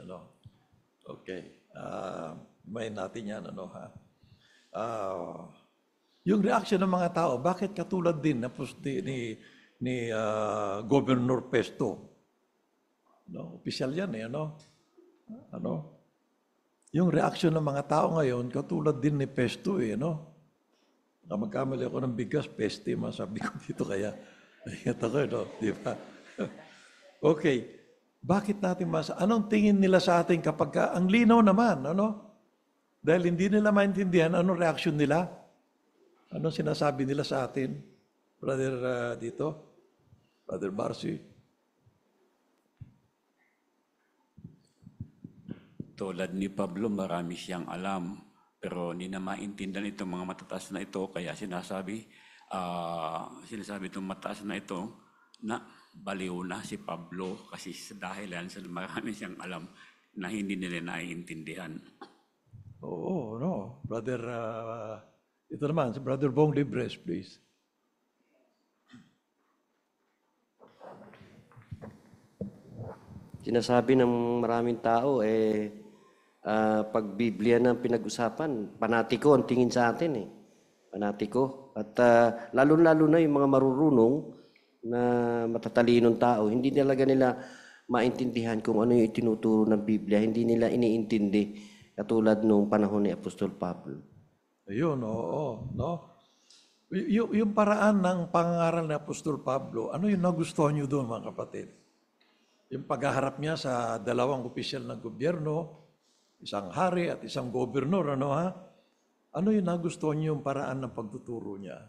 Okay. Himayin natin yan. Yung reaction ng mga tao, bakit katulad din ni Governor Festo? Opisyal yan Yung reaction ng mga tao ngayon, katulad din ni Festo magkamali ako ng bigas, peste, masabi ko dito kaya. Ingat ako, di ba? Okay. Bakit natin anong tingin nila sa atin kapag ang linaw naman, Dahil hindi nila maintindihan, anong reaction nila? Anong sinasabi nila sa atin? Brother Brother Marcy. Tulad ni Pablo, marami siyang alam, pero hindi na maintindihan itong mga matataas na ito, kaya sinasabi itong mataas na ito na baliw na si Pablo kasi dahil yan sa marami siyang alam na hindi nila naiintindihan. Oo, Brother, ito naman, si Brother Bong Libres, please. Sinasabi ng maraming tao, pag Biblia na pinag-usapan, panatiko ang tingin sa atin Panatiko. At lalo-lalo na yung mga marurunong na matatalinong tao, hindi talaga nila maintindihan kung ano yung itinuturo ng Biblia. Hindi nila iniintindi katulad nung panahon ni Apostol Pablo. Ayun, oo. Yung paraan ng pangangaral ni Apostol Pablo, ano yung nagustuhan nyo doon, mga kapatid? Yung paghaharap niya sa dalawang opisyal ng gobyerno, isang hari at isang gobernador, Ano yung nagustuhan niyo yung paraan ng pagtuturo niya?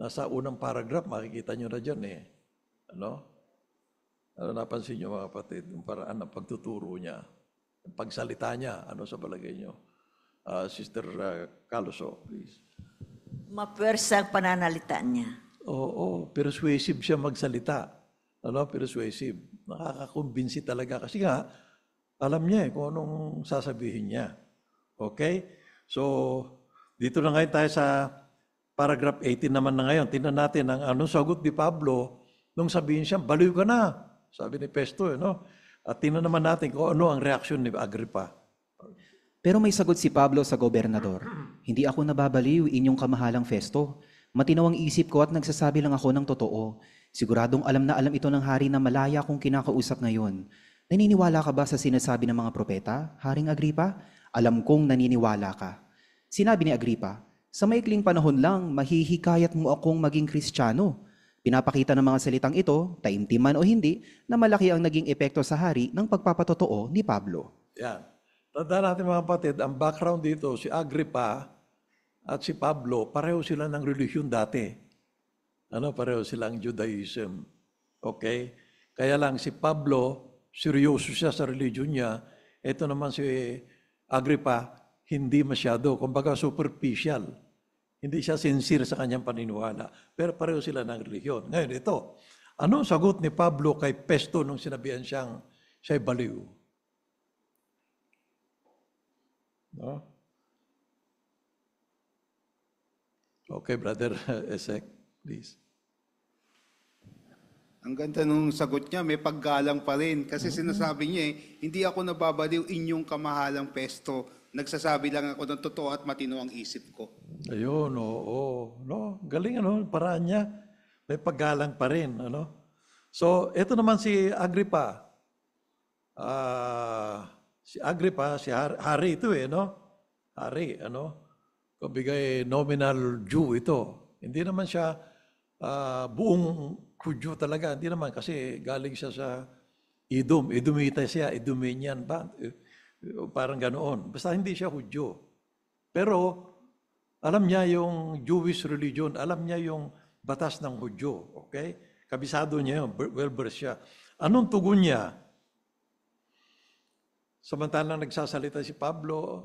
Nasa unang paragraph, makikita niyo na dyan Ano napansin niyo, mga kapatid, yung paraan ng pagtuturo niya, yung pagsalita niya, ano sa palagay niyo? Sister Caloso, please. Mapuwersa ang pananalita niya. Oo, persuasive siya magsalita. Persuasive. Nakakakumbinsi talaga kasi nga, alam niya kung anong sasabihin niya. Okay? So, dito na ngayon tayo sa paragraph 18 naman na ngayon. Tingnan natin ang anong sagot ni Pablo nung sabihin siya, baliw ka na. Sabi ni Festo, At tingnan naman natin kung ano ang reaksyon ni Agrippa. Pero may sagot si Pablo sa gobernador, "Hindi ako nababaliw, inyong kamahalang Festo. Matinaw ang isip ko at nagsasabi lang ako ng totoo. Siguradong alam na alam ito ng hari na malaya kung kinakausap ngayon. Naniniwala ka ba sa sinasabi ng mga propeta, Haring Agripa? Alam kong naniniwala ka." Sinabi ni Agripa, "Sa maikling panahon lang, mahihikayat mo akong maging Kristiyano." Pinapakita ng mga salitang ito, taimtiman o hindi, na malaki ang naging epekto sa hari ng pagpapatotoo ni Pablo. Yan. Tandaan natin, mga kapatid, ang background dito, si Agrippa, at si Pablo, pareho sila ng relihiyon dati. Pareho silang Judaism. Okay? Kaya lang si Pablo, seryoso siya sa religion niya. Ito naman si Agrippa, hindi masyado. Kumbaga superficial. Hindi siya sincere sa kanyang paniniwala. Pero pareho sila ng relihiyon. Ngayon ito, ano sagot ni Pablo kay Festo nung sinabihan siya'y baliw? No? Okay, Brother Esek, please. Ang ganda nung sagot niya, may paggalang pa rin. Kasi sinasabi niya hindi ako nababaliw inyong kamahalang Festo. Nagsasabi lang ako ng totoo at matino ang isip ko. Ayun, oo. No? Galing, paraan niya. May paggalang pa rin, So, ito naman si Agrippa. Si Agrippa, si Hari ito Hari, Kabigay nominal Jew ito. Hindi naman siya buong Hudyo talaga. Hindi naman kasi galing siya sa Edom. Edomita siya, Edominian ba? Parang ganoon. Basta hindi siya Hudyo. Pero alam niya yung Jewish religion. Alam niya yung batas ng Hudyo. Okay? Kabisado niya yun. Well-versed siya. Anong tugon niya? Samantalang nagsasalita si Pablo,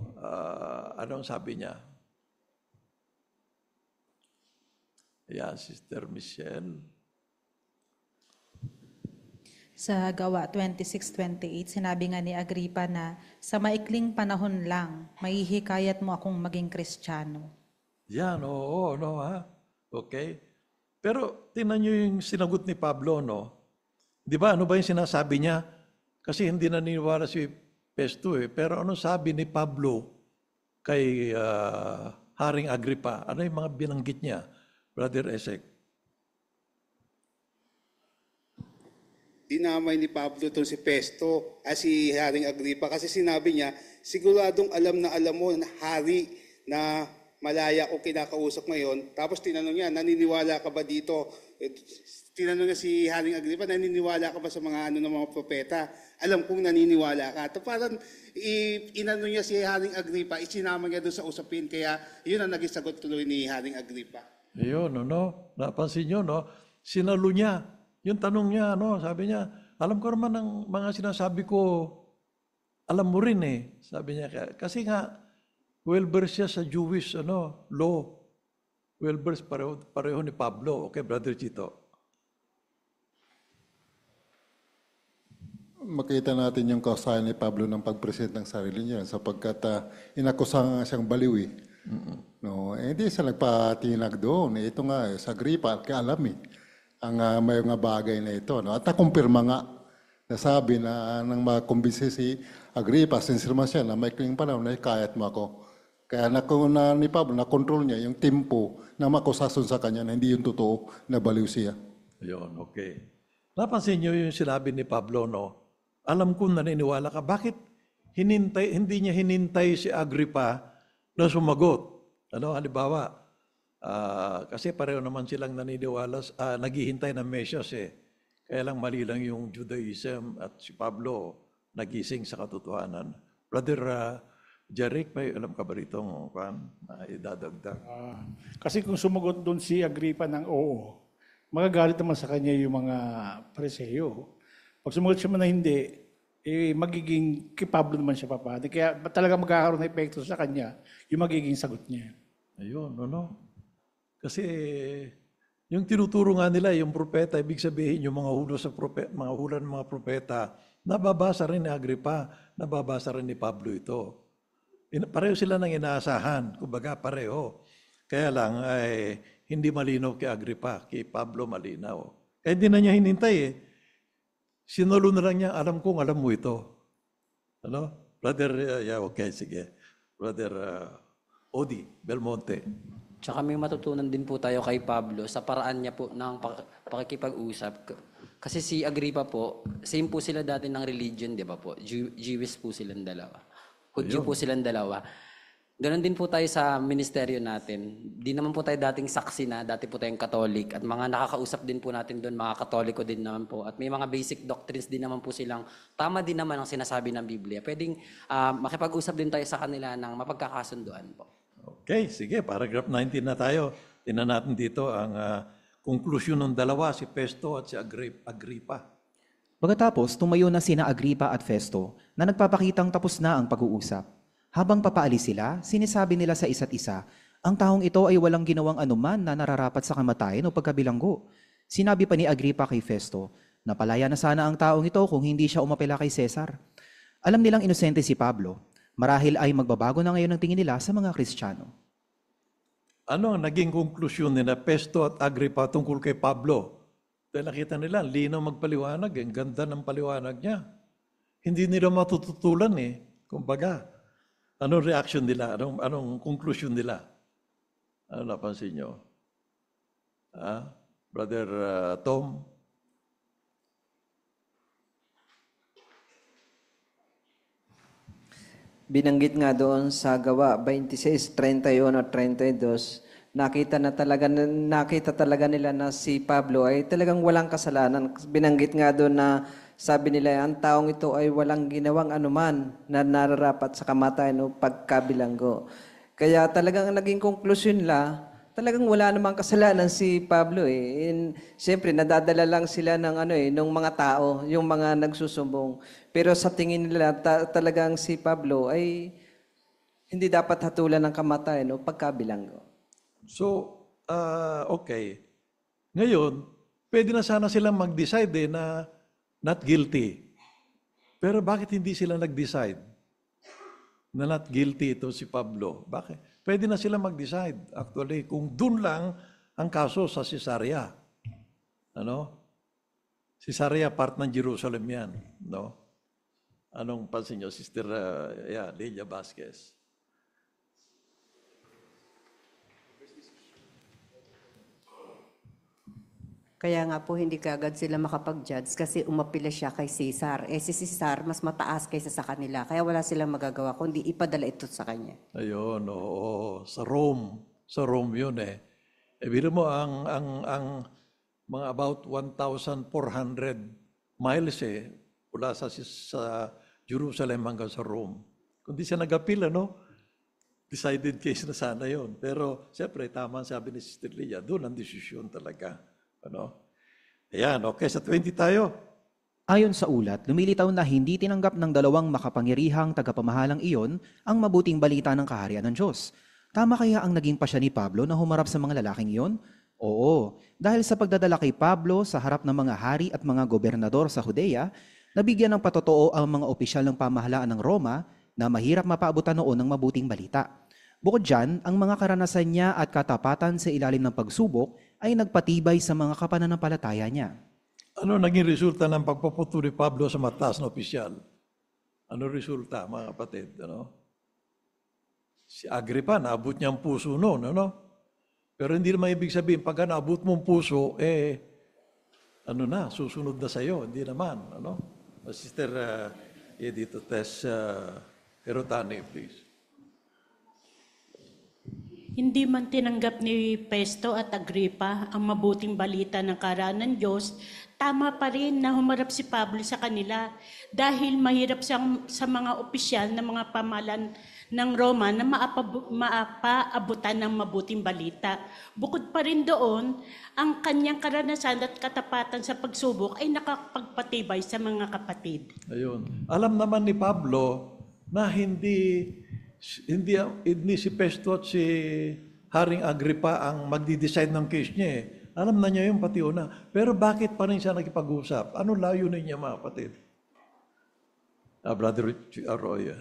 anong sabi niya? Yeah, Sister Michelle. Sa Gawa 26:28, sinabi nga ni Agrippa na sa maikling panahon lang, mahihikayat mo akong maging Kristiyano. Yan, oo, Okay. Pero tingnan niyo yung sinagot ni Pablo, Di ba, ano ba yung sinasabi niya? Kasi hindi naniniwala si Festo Pero ano sabi ni Pablo kay Haring Agrippa? Ano yung mga binanggit niya, Brother Esek? Dinamay ni Pablo itong si Festo si Haring Agrippa kasi sinabi niya, siguradong alam mo na hari na malaya o kinakausap ngayon. Tapos tinanong niya, naniniwala ka ba dito? Tinanong niya si Haring Agrippa, naniniwala ka ba sa mga ng mga propeta? Alam kong naniniwala ka. At parang inano niya si Haring Agrippa, isinama niya doon sa usapin. Kaya yun ang naging sagot tuloy ni Haring Agrippa. Ayun, napansin niyo, sinalo niya. Yung tanong niya, sabi niya, alam ko naman ng mga sinasabi ko, alam mo rin sabi niya. Kasi nga, well-versed siya sa Jewish law. Well-versed pareho ni Pablo. Okay, Brother Chito. Makita natin yung kausahan ni Pablo ng pag-present ng sarili niya sapagkat inakusahan nga siyang baliw hindi siya nagpatinag doon. Ito nga, sa Agrippa, alam ang may mga bagay na ito. At nakumpirma nga, nasabi na nang makumbisi si Agrippa, sincere man siya na may kling panahon na kayat mo ako. Kaya ni Pablo, na-control niya yung tempo na makusason sa kanya na hindi yung totoo na baliw siya. Ayun, okay. Napansin niyo yung sinabi ni Pablo, alam ko naniniwala ka. Bakit hindi niya hinintay si Agrippa na sumagot? Halimbawa, kasi pareho naman silang naniniwala, naghihintay ng Mesias Kaya lang mali lang yung Judaism at si Pablo nagising sa katotohanan. Brother Jeric, may alam ka ba rito idadagdag? Kasi kung sumagot doon si Agrippa ng oo, magagalit naman sa kanya yung mga Pariseo. Pag sumagot siya man na hindi, magiging kay Pablo naman siya papati. Kaya talaga magkakaroon ng epekto sa kanya yung magiging sagot niya. Ayun, Kasi yung tinuturo nga nila, yung propeta, ibig sabihin yung mga hula ng mga propeta, nababasa rin ni Agrippa, nababasa rin ni Pablo ito. Pareho sila ng inaasahan, kumbaga pareho. Kaya lang ay hindi malinaw kay Agrippa, kay Pablo malinaw. Kaya hindi na niya hinintay Sinalo na lang niya, alam kong alam mo ito. Brother, okay, sige. Brother Odi Belmonte. Tsaka may matutunan din po tayo kay Pablo sa paraan niya po ng pakikipag-usap. Kasi si Agrippa po, same po sila dati ng religion, di ba po? Jewish po silang dalawa. Hudyo po silang dalawa. Ganon din po tayo sa ministeryo natin. Di naman po tayo dating saksi na, dati po tayong Katolik. At mga nakakausap din po natin doon, mga Katoliko din naman po. At may mga basic doctrines din naman po silang, tama din naman ang sinasabi ng Biblia. Pwedeng makipag-usap din tayo sa kanila ng mapagkakasunduan po. Okay, sige, paragraph 19 na tayo. Tingnan natin dito ang konklusyon ng dalawa, si Festo at si Agripa. Pagkatapos, tumayo na sina Agripa at Festo na nagpapakitang tapos na ang pag-uusap. Habang papaalis sila, sinasabi nila sa isa't isa, ang taong ito ay walang ginawang anuman na nararapat sa kamatayan o pagkabilanggo. Sinabi pa ni Agripa kay Festo, napalaya na sana ang taong ito kung hindi siya umapela kay Cesar. Alam nilang inosente si Pablo. Marahil ay magbabago na ngayon ang tingin nila sa mga Kristiyano. Ano ang naging konklusyon nila Festo at Agripa tungkol kay Pablo? Dahil nakita nila, linaw magpaliwanag, ang ganda ng paliwanag niya. Hindi nila matututulan kumbaga. Anong reaction nila? Anong konklusyon nila? Ano napansin nyo? Brother Tom? Binanggit nga doon sa Gawa 26:31 at 32, nakita talaga nila na si Pablo ay talagang walang kasalanan. Binanggit nga doon na sabi nila, ang taong ito ay walang ginawang anuman na nararapat sa kamatayan o pagkabilanggo. Kaya talagang naging konklusyon nila, talagang wala namang kasalanan si Pablo Siyempre, nadadala lang sila ng ng mga tao, yung mga nagsusumbong. Pero sa tingin nila, talagang si Pablo ay hindi dapat hatulan ng kamatayan o pagkabilanggo. So, okay. Ngayon, pwede na sana silang mag-decide na not guilty. Pero bakit hindi sila nag-decide na not guilty ito si Pablo? Bakit? Pwede na sila mag-decide. Actually, kung dun lang ang kaso sa Cesarea. Cesarea, part ng Jerusalem yan. Anong pansin nyo, Sister Lilia Vasquez? Kaya nga po hindi kaagad sila makapag-judge kasi umapila siya kay Cesar. Si Cesar mas mataas kaysa sa kanila. Kaya wala silang magagawa kundi ipadala ito sa kanya. Ayun, oo. Sa Rome. Sa Rome yun Biro mo, ang mga about 1,400 miles mula sa Jerusalem hanggang sa Rome. Kung di siya nag-appeal, decided case na sana yon. Pero, siyempre, tama sabi ni Sister Lia, doon ang desisyon talaga. Ayan, okay, sa 20 tayo. Ayon sa ulat, lumilitaw na hindi tinanggap ng dalawang makapangyarihang tagapamahalang iyon ang mabuting balita ng kaharian ng Diyos. Tama kaya ang naging pasya ni Pablo na humarap sa mga lalaking iyon? Oo, dahil sa pagdadala kay Pablo sa harap ng mga hari at mga gobernador sa Judea, nabigyan ng patotoo ang mga opisyal ng pamahalaan ng Roma na mahirap mapaabutan noon ng mabuting balita. Bukod dyan, ang mga karanasan niya at katapatan sa ilalim ng pagsubok ay nagpatibay sa mga kapananampalataya niya. Ano naging resulta ng pagpaputo ni Pablo sa mataas na opisyal? Ano resulta, mga kapatid? Si Agripa, naabot niya ang puso noon. Pero hindi naman ibig sabihin, pag naabot mo ang puso, susunod na sa'yo. Hindi naman. Sister Edith Tess Herotani, please. Hindi man tinanggap ni Festo at Agripa ang mabuting balita ng karaan ng Diyos, tama pa rin na humarap si Pablo sa kanila dahil mahirap siyang sa mga opisyal ng mga pamahalaan ng Roma na maapaabutan ng mabuting balita. Bukod pa rin doon, ang kanyang karanasan at katapatan sa pagsubok ay nakapagpatibay sa mga kapatid. Ayun. Alam naman ni Pablo na hindi si Festo at si Haring Agripa ang magdi-decide ng case niya Alam na niya yung pati una. Pero bakit pa rin siya nakipag-usap? Ano layunin niya, mga kapatid? Brother Arroyo.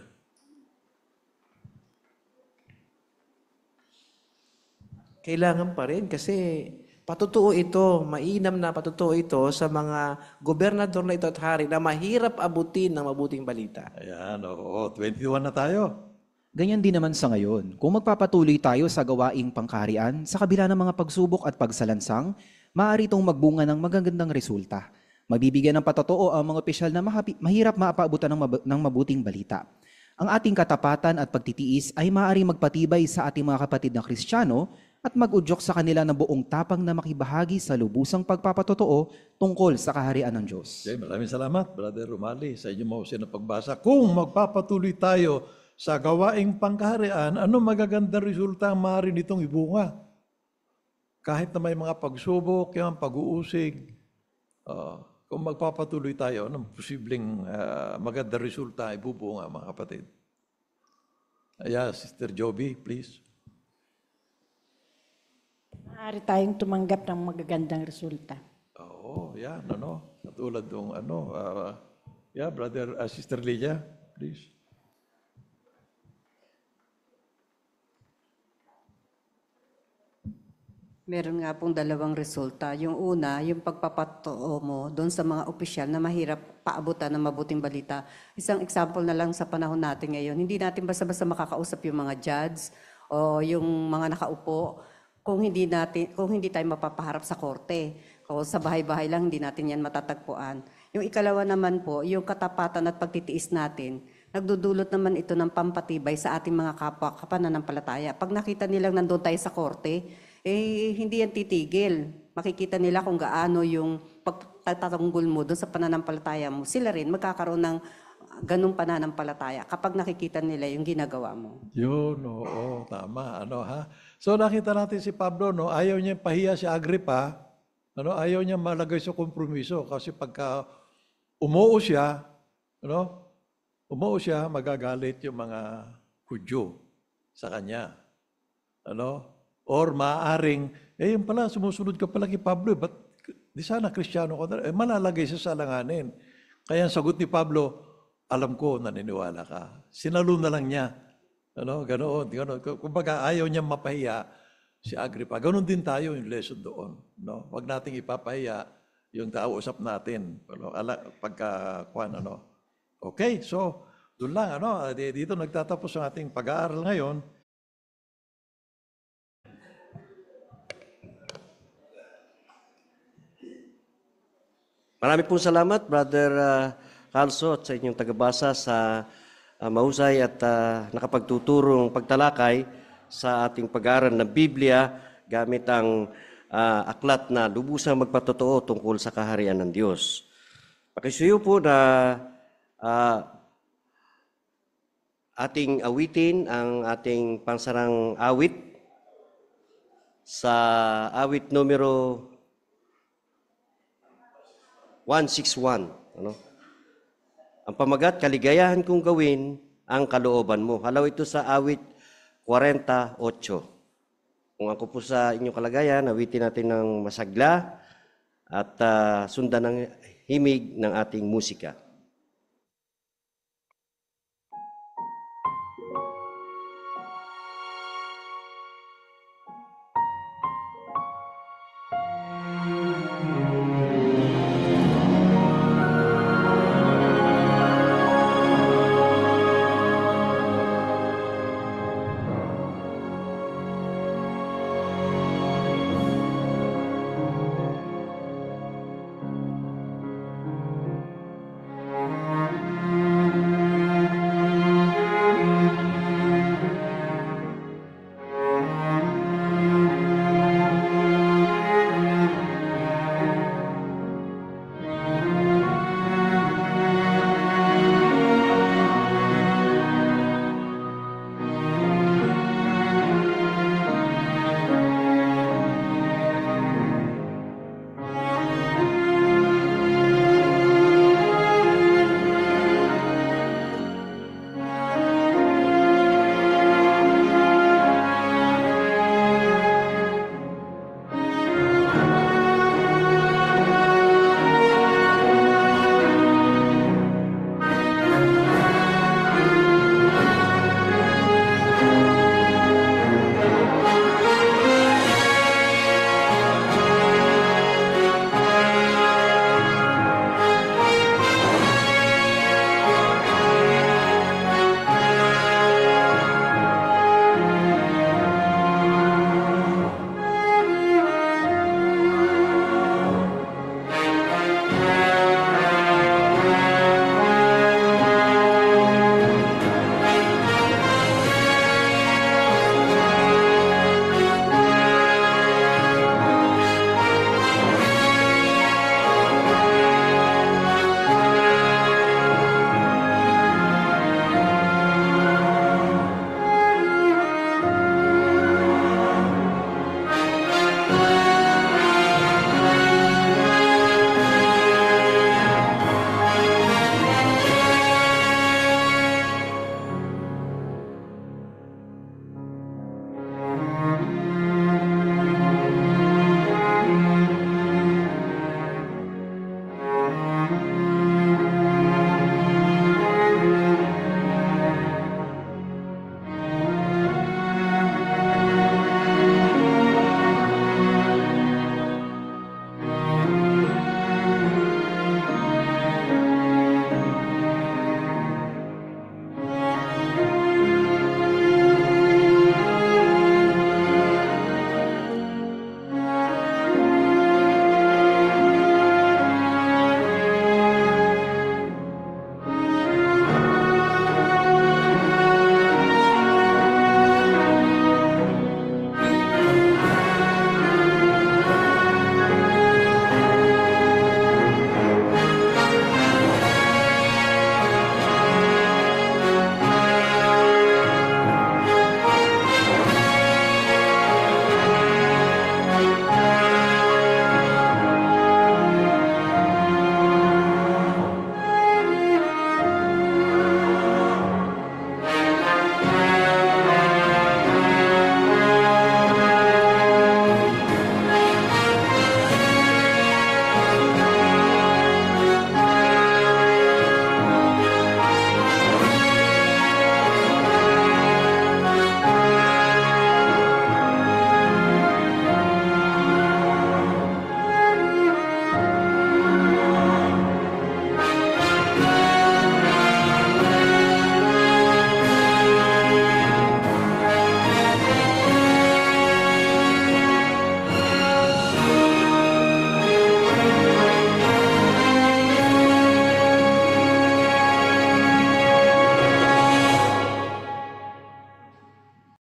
Kailangan pa rin kasi patutuo ito, mainam na patutuo ito sa mga gobernador na ito at hari na mahirap abutin ng mabuting balita. Ayan, oo. 21 na tayo. Ganyan din naman sa ngayon. Kung magpapatuloy tayo sa gawaing pangkaharian, sa kabila ng mga pagsubok at pagsalansang, maaari itong magbunga ng magagandang resulta. Magbibigyan ng patotoo ang mga opisyal na mahirap maapaabutan ng mabuting balita. Ang ating katapatan at pagtitiis ay maaari magpatibay sa ating mga kapatid na Kristiyano at mag-udyok sa kanila ng buong tapang na makibahagi sa lubusang pagpapatotoo tungkol sa kaharian ng Diyos. Okay, maraming salamat, Brother Romali, sa inyong mahusin na pagbasa. Kung magpapatuloy tayo sa gawaing pangkaharian, ano magagandang resulta ang maaari nitong ibunga? Kahit na may mga pagsubok, yung pag-uusig, kung magpapatuloy tayo, anong posibleng magandang resulta ibubunga, mga kapatid? Sister Joby, please. Maaari tayong tumanggap ng magagandang resulta. Oo, yan, katulad ng brother, Sister Lydia, please. Meron nga pong dalawang resulta. Yung una, yung pagpapatoo mo doon sa mga opisyal na mahirap paabutan ng mabuting balita. Isang example na lang sa panahon natin ngayon, hindi natin basta-basta makakausap yung mga judge o yung mga nakaupo kung hindi tayo mapapaharap sa korte. O sa bahay-bahay lang, hindi natin yan matatagpuan. Yung ikalawa naman po, yung katapatan at pagtitiis natin, nagdudulot naman ito ng pampatibay sa ating mga kapwa kapananampalataya. Pag nakita nilang nandun tayo sa korte, hindi yan titigil. Makikita nila kung gaano yung pagtatanggol mo doon sa pananampalataya mo. Sila rin magkakaroon ng ganung pananampalataya kapag nakikita nila yung ginagawa mo. Yun, oo, tama. So nakita natin si Pablo, ayaw niya pahiya si Agripa, ayaw niya malagay sa kompromiso kasi pagka umuo siya, magagalit yung mga Hudyo sa kanya. Or maaaring, yun pala, sumusunod ka pala kay Pablo, ba't di sana Kristiyano ka na? Malalagay siya sa alanganin. Kaya ang sagot ni Pablo, alam ko, naniniwala ka. Sinalo na lang niya. Ganoon. Kumbaga, ayaw niya mapahiya si Agripa. Ganoon din tayo yung lesson doon. Huwag nating ipapahiya yung kausap natin. Okay, so, doon lang. Dito nagtatapos ang ating pag-aaral ngayon. Marami pong salamat, Brother Calso, at sa inyong tagabasa sa mahusay at nakapagtuturong pagtalakay sa ating pag-aaral ng Biblia gamit ang aklat na lubusang magpatotoo tungkol sa kaharian ng Diyos. Pakisuyo po na ating awitin ang ating pansarang awit sa awit numero 161. Ang pamagat, kaligayahan kong gawin ang kalooban mo. Halaw ito sa awit 48. Kung ako po sa inyong kalagayan, awitin natin ng masagla at sundan ng himig ng ating musika.